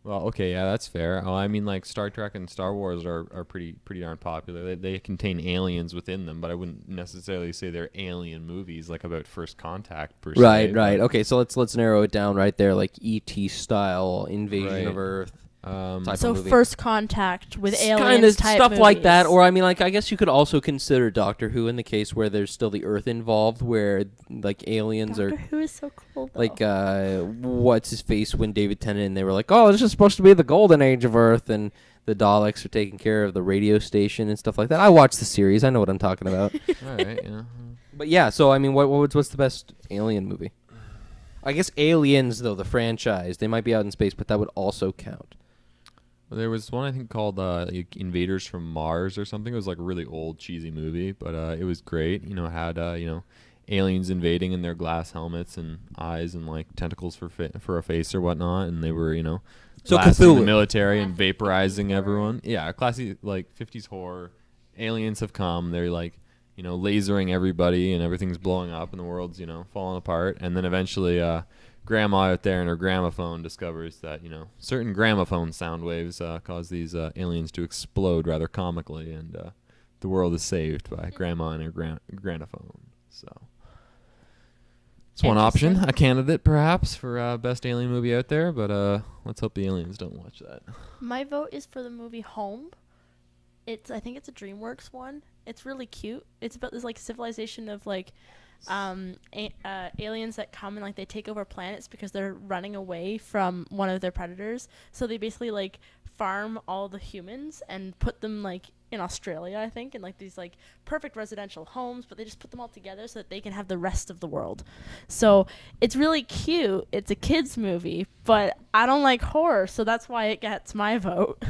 Well, okay, yeah, that's fair. I mean, like Star Trek and Star Wars are pretty darn popular. They contain aliens within them, but I wouldn't necessarily say they're alien movies like about First Contact per se. Right. but, Okay, so let's narrow it down right there, like E.T. style invasion Right. of Earth. Type So of movie. First Contact with aliens kind of type stuff like that, movies. or I mean, like I guess you could also consider Doctor Who in the case where there's still the Earth involved, where like aliens Doctor are Who is so cool though. like what's his face when David Tennant and they were like, oh, this is supposed to be the golden age of Earth, and the Daleks are taking care of the radio station and stuff like that. I watched the series, I know what I'm talking about. all right, yeah. But yeah, so I mean, what's the best alien movie? I guess Aliens, though, the franchise, they might be out in space, but that would also count. There was one I think called like Invaders from Mars or something. It was like a really old cheesy movie, but it was great. It had aliens invading in their glass helmets and eyes and like tentacles for a face or whatnot, and they were So blasting the Cthulhu. military and Classic 50s vaporizing horror. everyone. Yeah, classy like 50s horror. Aliens have come. They're like lasering everybody and everything's blowing up and the world's falling apart, and then eventually grandma out there in her gramophone discovers that certain gramophone sound waves cause these aliens to explode rather comically, and the world is saved by grandma and her gramophone. So it's one option, a candidate perhaps for best alien movie out there, but let's hope the aliens don't watch that. My vote is for the movie Home. I think it's a DreamWorks one. It's really cute. It's about this like civilization of like aliens that come and like they take over planets because they're running away from one of their predators. So they basically like farm all the humans and put them like in Australia, I think, in like these like perfect residential homes, but they just put them all together so that they can have the rest of the world. So it's really cute. It's a kids movie, but I don't like horror, so that's why it gets my vote.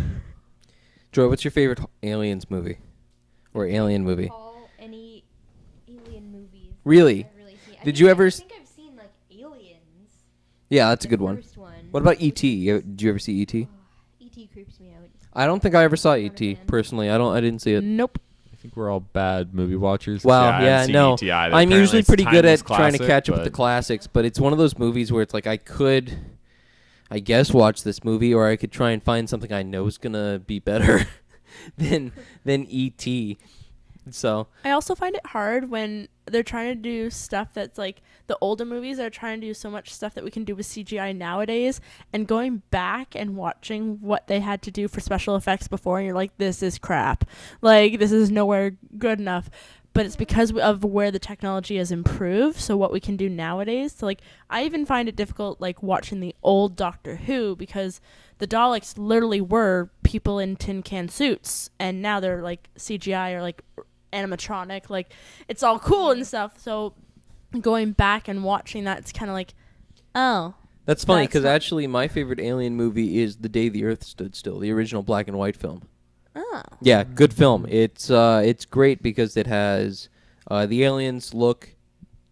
Joy, what's your favorite aliens movie or alien movie? All any alien movies. Really? I've really seen. Did you ever I think I've seen like Aliens. Yeah, that's a the good one. first one. What about E.T.? Did you ever see E.T.? E.T. creeps me out. I don't think I ever saw Not a E.T. fan. personally. I didn't see it. Nope. I think we're all bad movie watchers. Wow, I haven't yeah, seen no. E.T. either. I'm Apparently usually it's a pretty good at timeless trying to classic, catch up with the but classics, but it's one of those movies where it's like I could, I guess, watch this movie, or I could try and find something I know is gonna be better than E.T. So I also find it hard when they're trying to do stuff that's like the older movies are trying to do so much stuff that we can do with CGI nowadays, and going back and watching what they had to do for special effects before, and you're like, this is crap. Like, this is nowhere good enough. But it's because of where the technology has improved, so what we can do nowadays. So, like, I even find it difficult, like, watching the old Doctor Who, because the Daleks literally were people in tin can suits, and now they're, like, CGI or, like, animatronic. Like, it's all cool and stuff. So, going back and watching that, it's kind of like, oh. that's funny That's because not- actually my favorite alien movie is The Day the Earth Stood Still, the original black and white film. Oh. Yeah, good film. It's great because it has the aliens look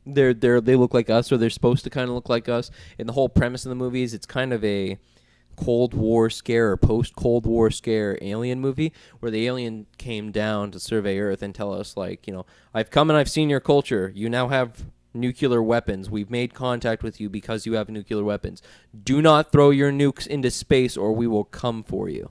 they look like us, or they're supposed to kind of look like us. And the whole premise of the movie is it's kind of a Cold War scare or post-Cold War scare alien movie where the alien came down to survey Earth and tell us, like, I've come and I've seen your culture. You now have nuclear weapons. We've made contact with you because you have nuclear weapons. Do not throw your nukes into space or we will come for you.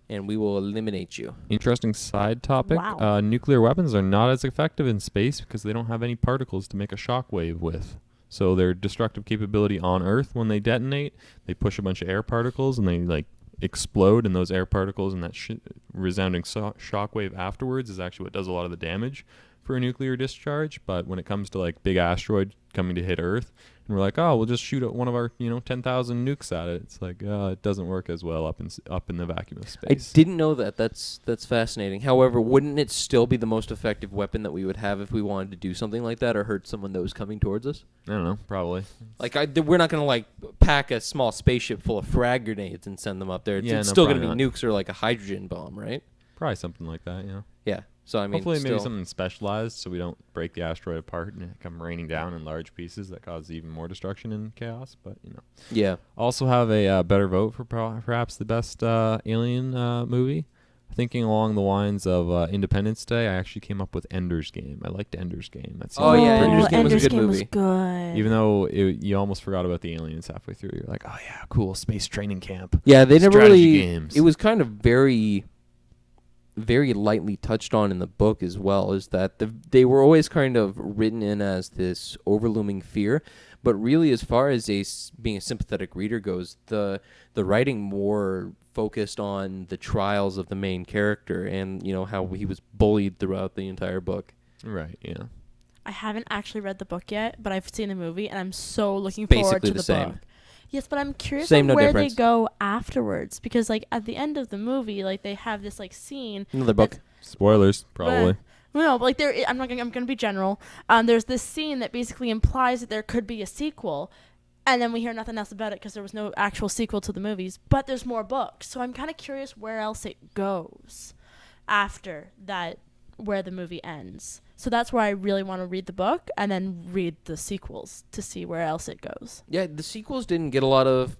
And we will eliminate you. interesting side topic. Wow. Nuclear weapons are not as effective in space because they don't have any particles to make a shockwave with. So their destructive capability on Earth, when they detonate, they push a bunch of air particles and they like explode, and those air particles and that resounding shockwave afterwards is actually what does a lot of the damage for a nuclear discharge. But when it comes to like big asteroid coming to hit Earth, and we're like, oh, we'll just shoot one of our 10,000 nukes at it. It's like it doesn't work as well up in the vacuum of I space. didn't know that. That's fascinating. However, wouldn't it still be the most effective weapon that we would have if we wanted to do something like that or hurt someone that was coming towards us? I don't know, probably. Like, we're not going to, like, pack a small spaceship full of frag grenades and send them up there. It's, Yeah, it's no, still going to be probably nukes or, like, a hydrogen bomb, right? Probably something like that, yeah. Yeah. So, I mean, Hopefully maybe still- something specialized so we don't break the asteroid apart and it come raining down in large pieces that cause even more destruction and chaos. But, Yeah. Also have a better vote for perhaps the best alien movie. Thinking along the lines of Independence Day, I actually came up with Ender's Game. I liked Ender's Game. That Oh, seemed yeah, pretty Ender's Game was a Ender's good Game was movie. good. Even though you almost forgot about the aliens halfway through. You're like, oh yeah, cool, space training camp. Yeah, they never Strategy really... games. It was kind of very lightly touched on in the book as well, is that they were always kind of written in as this overlooming fear, but really as far as being a sympathetic reader goes, the writing more focused on the trials of the main character and how he was bullied throughout the entire book. Right, yeah. I haven't actually read the book yet, but I've seen the movie, and I'm so looking It's forward basically to the the same. book. Yes, but I'm curious Same, of no where difference. they go afterwards, because like at the end of the movie, like they have this like scene. Another book. Spoilers, probably. No, but like I'm gonna be general. There's this scene that basically implies that there could be a sequel, and then we hear nothing else about it because there was no actual sequel to the movies. But there's more books, so I'm kind of curious where else it goes after that where the movie ends. So that's why I really want to read the book and then read the sequels to see where else it goes. Yeah, the sequels didn't get a lot of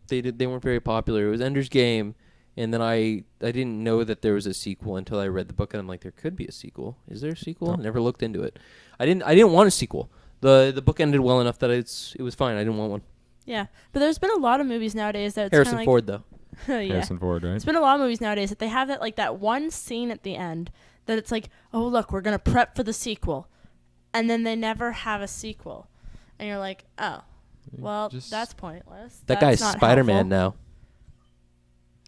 they weren't very popular. It was Ender's Game, and then I didn't know that there was a sequel until I read the book, and I'm like, there could be a sequel. Is there a sequel? I never looked into it. I didn't want a sequel. The book ended well enough that it was fine. I didn't want one. Yeah, but there's been a lot of movies nowadays that it's Harrison kinda Ford though. yeah. Harrison Ford, right? There's been a lot of movies nowadays that they have that one scene at the end that it's like, oh look, we're gonna prep for the sequel, and then they never have a sequel, and you're like, oh, well, that's pointless. That That's guy's not Spider-Man helpful.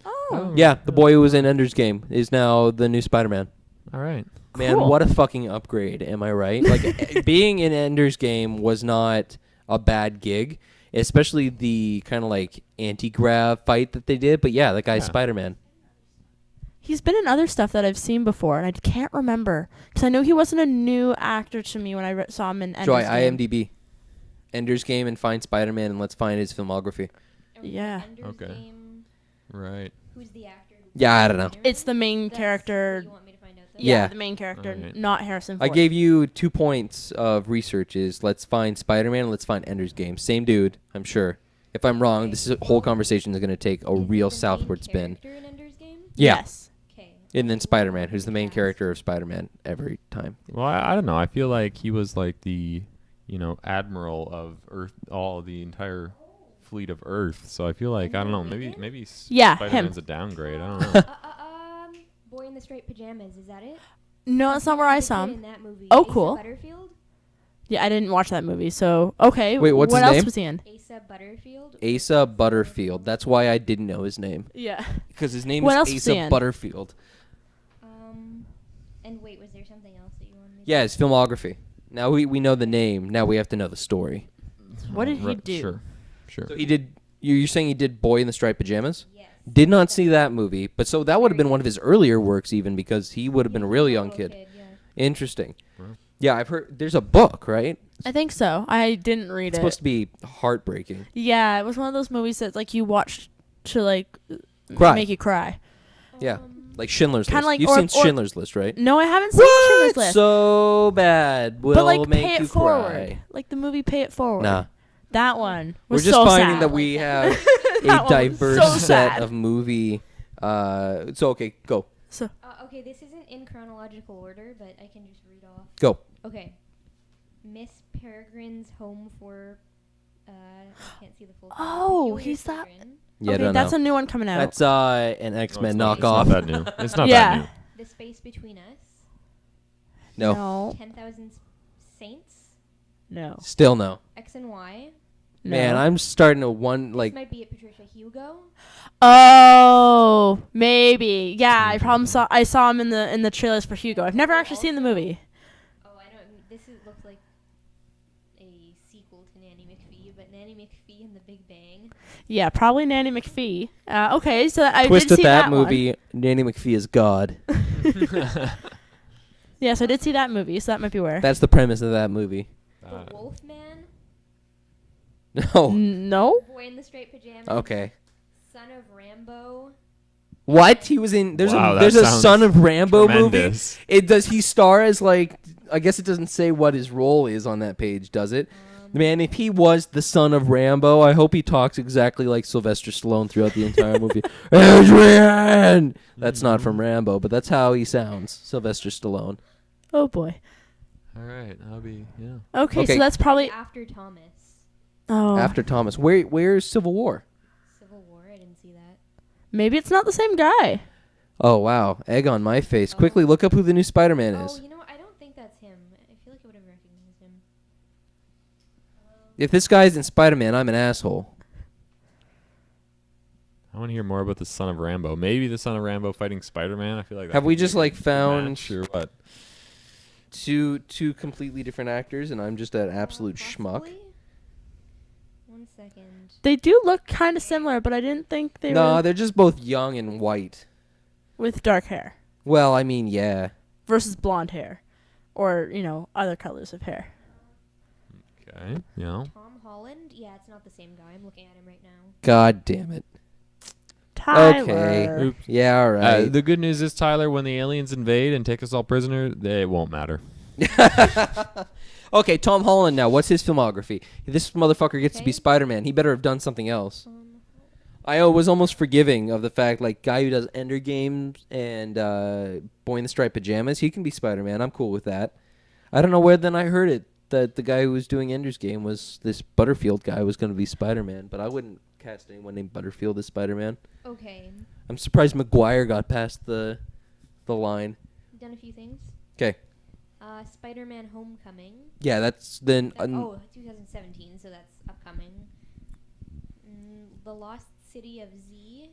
now. Oh, Yeah, the boy who was in Ender's Game is now the new Spider-Man. All right. Man, Cool. what a fucking upgrade, am I right? Like, being in Ender's Game was not a bad gig, especially the kind of like anti-grav fight that they did. But yeah, that guy's Yeah. Spider-Man. he's been in other stuff that I've seen before, and I can't remember because I know he wasn't a new actor to me when I saw him in Ender's Joy, Game. IMDb. Ender's Game and find Spider-Man and let's find his filmography. Yeah. Ender's Okay. Game, right. who's the actor? Yeah, I don't know. It's the main That's character. what you want me to find out, though? Yeah, Yeah. the main character, Alright. not Harrison I Ford. gave you 2 points of research is let's find Spider-Man and let's find Ender's Game. Same dude, I'm sure. If I'm wrong, this whole conversation is going to take a Is he real the main southward spin. character in Ender's Game? Yeah. Yes. Okay. And then Spider-Man, who's the main character of Spider-Man every time. Well, I don't know. I feel like he was like the, admiral of Earth, the entire fleet of Earth. So I feel like I don't know. Maybe Yeah, Spider-Man's him. a downgrade. I don't know. Boy in the Striped Pajamas. Is that it? No, that's not where I The saw kid him. in that movie. Oh, Asa cool. Butterfield. Yeah, I didn't watch that movie, so okay. Wait, what's what his else name? was he in? Asa Butterfield. Asa Butterfield. That's why I didn't know his name. Yeah. Because his name What is else was he Asa in? Butterfield. And wait, was there something else that you wanted me to Yeah, his filmography. Now we know the name. Now we have to know the story. What did he Right, do? Sure. So he did. You're saying he did Boy in the Striped Pajamas? Yes. Did not see that movie, but so that would have been one of his earlier works, even because he would have been a real young kid. Yeah. Interesting. Wow. Yeah, I've heard. There's a book, right? I think so. I didn't read It's it. supposed to be heartbreaking. Yeah, it was one of those movies that like you watched to Cry. make you cry. Yeah, like Schindler's Kinda List. like- You've or- seen or- Schindler's List, right? No, I haven't seen Schindler's List. So bad. Will but like make Pay you It Forward. cry. Like the movie Pay It Forward. Nah. That one We're was just so finding sad. that we have That a one was diverse so set sad. of movie. So okay, go. So Okay, this isn't in chronological order, but I can just read off. Go. Okay. Miss Peregrine's Home for. I can't see the full. title. Oh, Peculiar he's that- Children. Yeah, okay, don't that's know. a new one coming out. That's an No, X-Men it's not knockoff. that new. It's not Yeah. that new. The Space Between Us. No. 10,000 Saints. No. Still no. X and Y. No. Man, I'm starting to This like. might be it, Patricia. Hugo. Oh, maybe. Yeah, I saw him in the trailers for Hugo. I've never actually seen the movie. Oh, I know. Looks like a sequel to Nanny McPhee, but Nanny McPhee and the Big Bang. Yeah, probably Nanny McPhee. Okay, so I Twist did at see that that movie. Nanny McPhee is God. One. Yes, I did see that movie, so that might be where. That's the premise of that movie. The Wolfman. No. No. Boy in the Straight Pajamas. Okay. Son of Rambo. What? He was in. There's Wow, a that there's a sounds Son of Rambo movie. tremendous. Does he star as like? I guess it doesn't say what his role is on that page, does it? Man, if he was the son of Rambo, I hope he talks exactly like Sylvester Stallone throughout the entire movie. Adrian! That's not from Rambo, but that's how he sounds, Sylvester Stallone. Oh boy. All right, that'll be Okay, Okay. so that's probably. After Thomas. Oh. After Thomas. Where's Civil War? Civil War. I didn't see that. Maybe it's not the same guy. Oh, wow. Egg on my face. Quickly look up who the new Spider-Man Oh, is. you know what? I don't think that's him. I feel like I would have recognized him. If this guy's in Spider-Man, I'm an asshole. I want to hear more about the Son of Rambo. Maybe the Son of Rambo fighting Spider-Man. I feel like that Have could we be just a like good found match or what? two completely different actors and I'm just an absolute schmuck? Possibly? 1 second. They do look kind of similar, but I didn't think they No, were they're just both young and white. with dark hair Well, I mean, yeah. versus blonde hair, or other colors of hair. Okay, Tom Holland? Yeah, it's not the same guy. I'm looking at him right now. God damn it. Tyler. Okay. Oops. Yeah, all right. The good news is, Tyler, when the aliens invade and take us all prisoner, it won't matter. Okay, Tom Holland now. What's his filmography? This motherfucker gets to be Okay. Spider-Man. He better have done something else. I was almost forgiving of the fact, like, guy who does Ender Games and Boy in the Striped Pajamas, he can be Spider-Man. I'm cool with that. I don't know where then I heard it that the guy who was doing Ender's Game was this Butterfield guy was going to be Spider-Man, but I wouldn't cast anyone named Butterfield as Spider-Man. Okay. I'm surprised Maguire got past the line. Done a few things. 'Kay. Spider-Man Homecoming. Yeah, that's then. 2017, so that's upcoming. The Lost City of Z.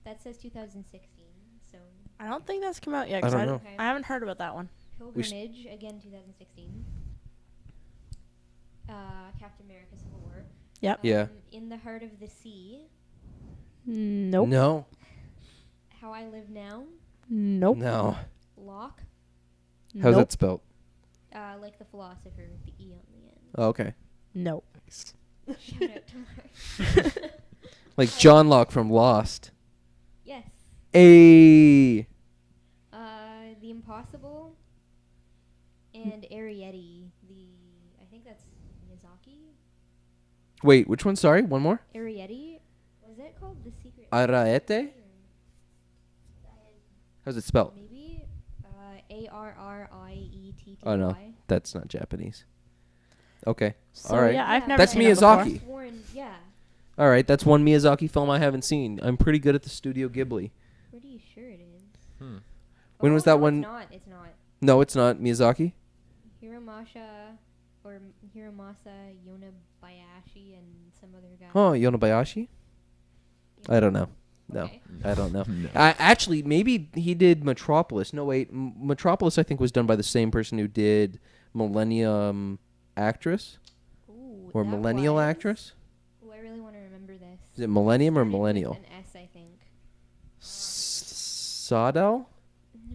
That says 2016, so. I don't think that's come out yet. I 'cause don't know. Okay. I haven't heard about that one. Pilgrimage, again 2016. Captain America Civil War. Yep. Yeah. In the Heart of the Sea. Nope. No. How I Live Now. Nope. No. Locke. How's nope. that spelled? Like the philosopher with the E on the end. Oh, okay. Nope. Shout out to Mark. Like John Locke from Lost. Yes. A. The Impossible. And Arrietty. I think that's Miyazaki. Wait, which one? Sorry, one more. Arrietty. Was it called The Secret? Arraete? How's it spelled? Maybe. Arrietty. Oh no, that's not Japanese. Okay. So All right. yeah, I've never That's seen it before. Miyazaki. Sworn, yeah. All right, that's one Miyazaki film I haven't seen. I'm pretty good at the Studio Ghibli. Pretty sure it is. When was that one? It's not. It's not. No, it's not Miyazaki. Hiromasa or Hiromasa Yonebayashi and some other guy. Oh, Yonebayashi? I don't know. No, Okay. I don't know. No. Actually, maybe he did Metropolis. No, wait. Metropolis, I think, was done by the same person who did Millennium Actress Ooh, or that Millennial was- Actress. Ooh, I really want to remember this. Is it Millennium or Started with Millennial? An S, I think. Sadel?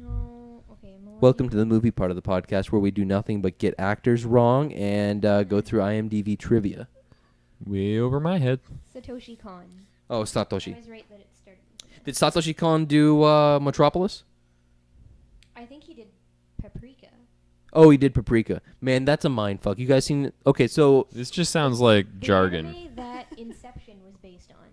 No. Okay. Welcome to the movie part of the podcast where we do nothing but get actors wrong and go through IMDb trivia. Way over my head. Satoshi Kon. Oh, I Satoshi. was right that it started with an S. Did Satoshi Kon do Metropolis? I think he did Paprika. Oh, he did Paprika. Man, that's a mindfuck. You guys seen? Okay, so This just sounds like The jargon. anime that Inception was based on.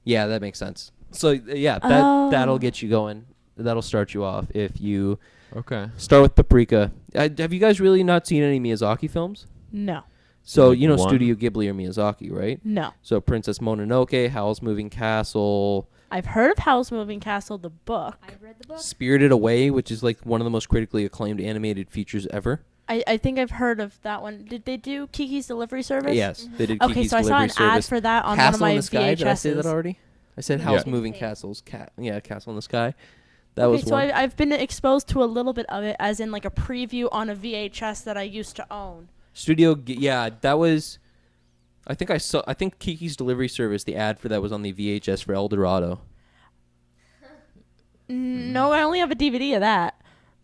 yeah, that makes sense. So yeah, that'll get you going. That'll start you off if you Okay. start with Paprika. Have you guys really not seen any Miyazaki films? No. So Like you know one? Studio Ghibli or Miyazaki, right? No. So Princess Mononoke, Howl's Moving Castle, I've heard of Howl's Moving Castle, the book. I've read the book. Spirited Away, which is like one of the most critically acclaimed animated features ever. I think I've heard of that one. Did they do Kiki's Delivery Service? Yes, they did. Okay, Kiki's so I saw Delivery an Service. ad for that on Castle one of my in the Sky. VHSs. Did I say that already? I said Howl's Yeah. Moving Say it. Castles. Castle in the Sky. That Okay, was so one. I've been exposed to a little bit of it, as in like a preview on a VHS that I used to own. Yeah, that was. I think Kiki's Delivery Service. The ad for that was on the VHS for El Dorado. No, I only have a DVD of that.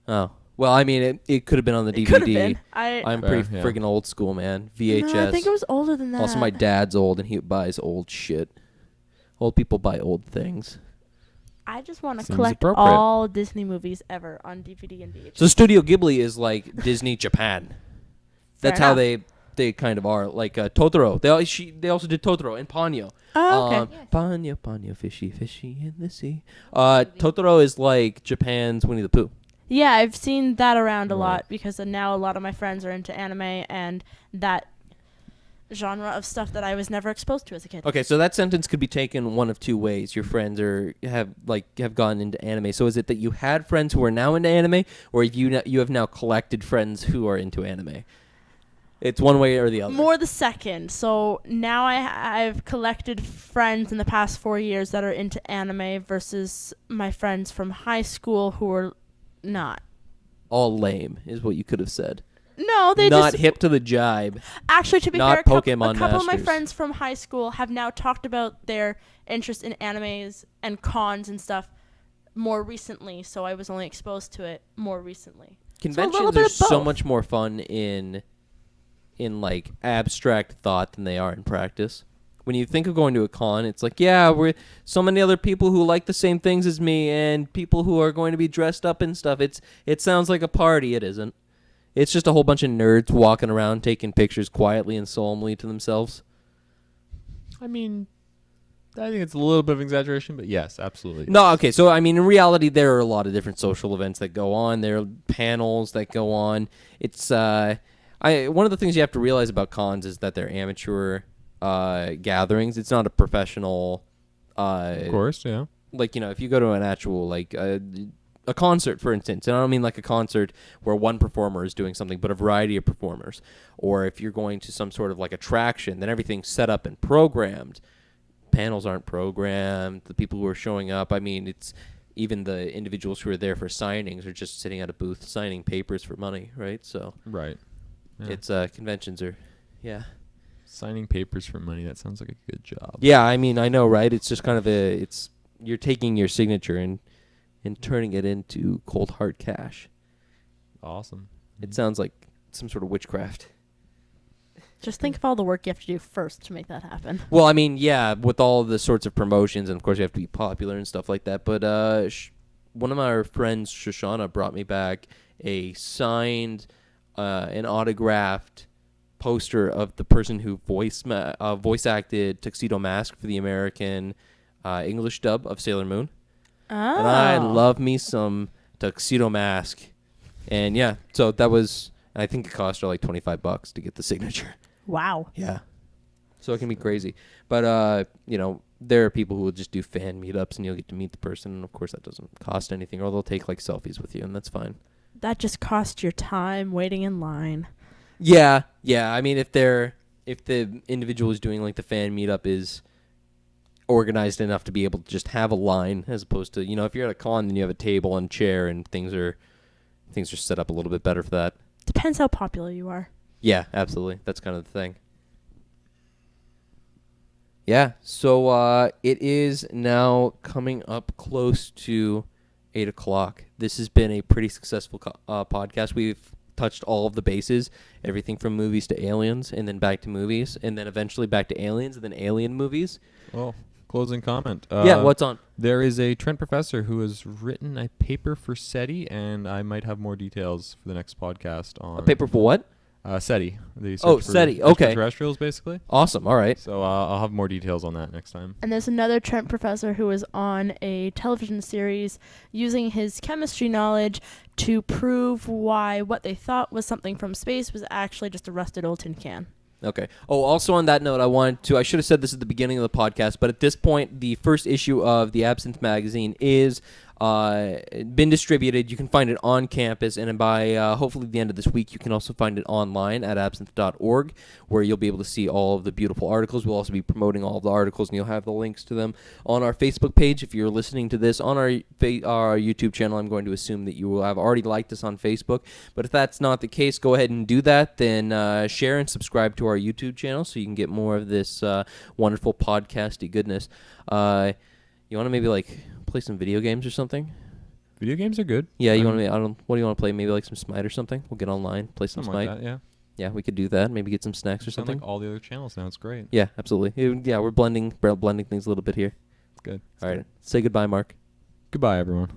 Oh well, I mean it could have been on the It could have DVD. been. I'm Fair, pretty yeah. friggin' old school, man. VHS. No, I think it was older than that. Also, my dad's old and he buys old shit. Old people buy old things. I just want to Seems collect appropriate. all Disney movies ever on DVD and VHS. So Studio Ghibli is like Disney Japan. That's Fair how enough. they kind of are. Like Totoro. They also did Totoro and Ponyo. Oh, okay. Yes. Ponyo, Ponyo, fishy, fishy in the sea. Totoro is like Japan's Winnie the Pooh. Yeah, I've seen that around a Right. lot because now a lot of my friends are into anime and that genre of stuff that I was never exposed to as a kid. Okay, so that sentence could be taken one of two ways. Your friends have gone into anime. So is it that you had friends who are now into anime, or you have now collected friends who are into anime? It's one way or the other. More the second. So now I've collected friends in the past 4 years that are into anime versus my friends from high school who are not. All lame is what you could have said. No, they Not just hip to the jibe. actually, to be not fair, a Pokemon couple of my Masters. friends from high school have now talked about their interest in animes and cons and stuff more recently. So I was only exposed to it more recently. Conventions bit are of so both. much more fun in like abstract thought than they are in practice. when you think of going to a con, it's like, yeah, we're so many other people who like the same things as me and people who are going to be dressed up and stuff. It sounds like a party. It isn't. It's just a whole bunch of nerds walking around taking pictures quietly and solemnly to themselves. I mean, I think it's a little bit of exaggeration, but yes, absolutely. No, okay. So, I mean, in reality, there are a lot of different social events that go on. There are panels that go on. It's one of the things you have to realize about cons is that they're amateur gatherings. It's not a professional. Of course, yeah. Like, if you go to an actual, like, a concert, for instance, and I don't mean like a concert where one performer is doing something, but a variety of performers. Or if you're going to some sort of, like, attraction, then everything's set up and programmed. Panels aren't programmed. The people who are showing up, I mean, it's even the individuals who are there for signings are just sitting at a booth signing papers for money, right? So Right. Yeah. it's conventions are, yeah. Signing papers for money, that sounds like a good job. Yeah, I mean, I know, right? It's just kind of you're taking your signature and turning it into cold hard cash. Awesome. It sounds like some sort of witchcraft. Just think of all the work you have to do first to make that happen. Well, I mean, yeah, with all the sorts of promotions, and of course you have to be popular and stuff like that. But one of our friends, Shoshana, brought me back a signed and autographed poster of the person who voice acted Tuxedo Mask for the American English dub of Sailor Moon. Oh. And I love me some Tuxedo Mask. And yeah, so that was, I think it cost her like $25 to get the signature. Wow. Yeah. So it can be crazy. But, there are people who will just do fan meetups and you'll get to meet the person. And of course that doesn't cost anything, or they'll take like selfies with you and that's fine. That just costs your time waiting in line. Yeah. Yeah. I mean, if the individual who's doing like the fan meetup is organized enough to be able to just have a line, as opposed to, if you're at a con, then you have a table and chair and things are set up a little bit better for that. Depends how popular you are. Yeah, absolutely. That's kind of the thing. Yeah, so it is now coming up close to 8 o'clock. This has been a pretty successful podcast. We've touched all of the bases, everything from movies to aliens, and then back to movies, and then eventually back to aliens, and then alien movies. Well, closing comment. Yeah, what's on? There is a Trent professor who has written a paper for SETI, and I might have more details for the next podcast on... A paper for what? SETI. SETI, okay. Extraterrestrials, basically. Awesome, all right. So I'll have more details on that next time. And there's another Trent professor who is on a television series using his chemistry knowledge to prove why what they thought was something from space was actually just a rusted old tin can. Okay. Oh, also on that note, I should have said this at the beginning of the podcast, but at this point, the first issue of the Absynthe magazine is been distributed. You can find it on campus, and by hopefully the end of this week, you can also find it online at absynthe.org, where you'll be able to see all of the beautiful articles. We'll also be promoting all of the articles, and you'll have the links to them on our Facebook page. If you're listening to this on our YouTube channel, I'm going to assume that you will have already liked us on Facebook, but if that's not the case, go ahead and do that. Then share and subscribe to our YouTube channel so you can get more of this wonderful podcasty goodness. You want to maybe play some video games or something? Video games are good. Yeah, you want to? What do you want to play? Maybe like some Smite or something. We'll get online, play some Something Smite. like that, yeah. Yeah, we could do that. Maybe get some snacks or Sound something. like all the other channels now. It's great. Yeah, absolutely. Yeah, we're blending things a little bit here. It's good. All right, say goodbye, Mark. Goodbye, everyone.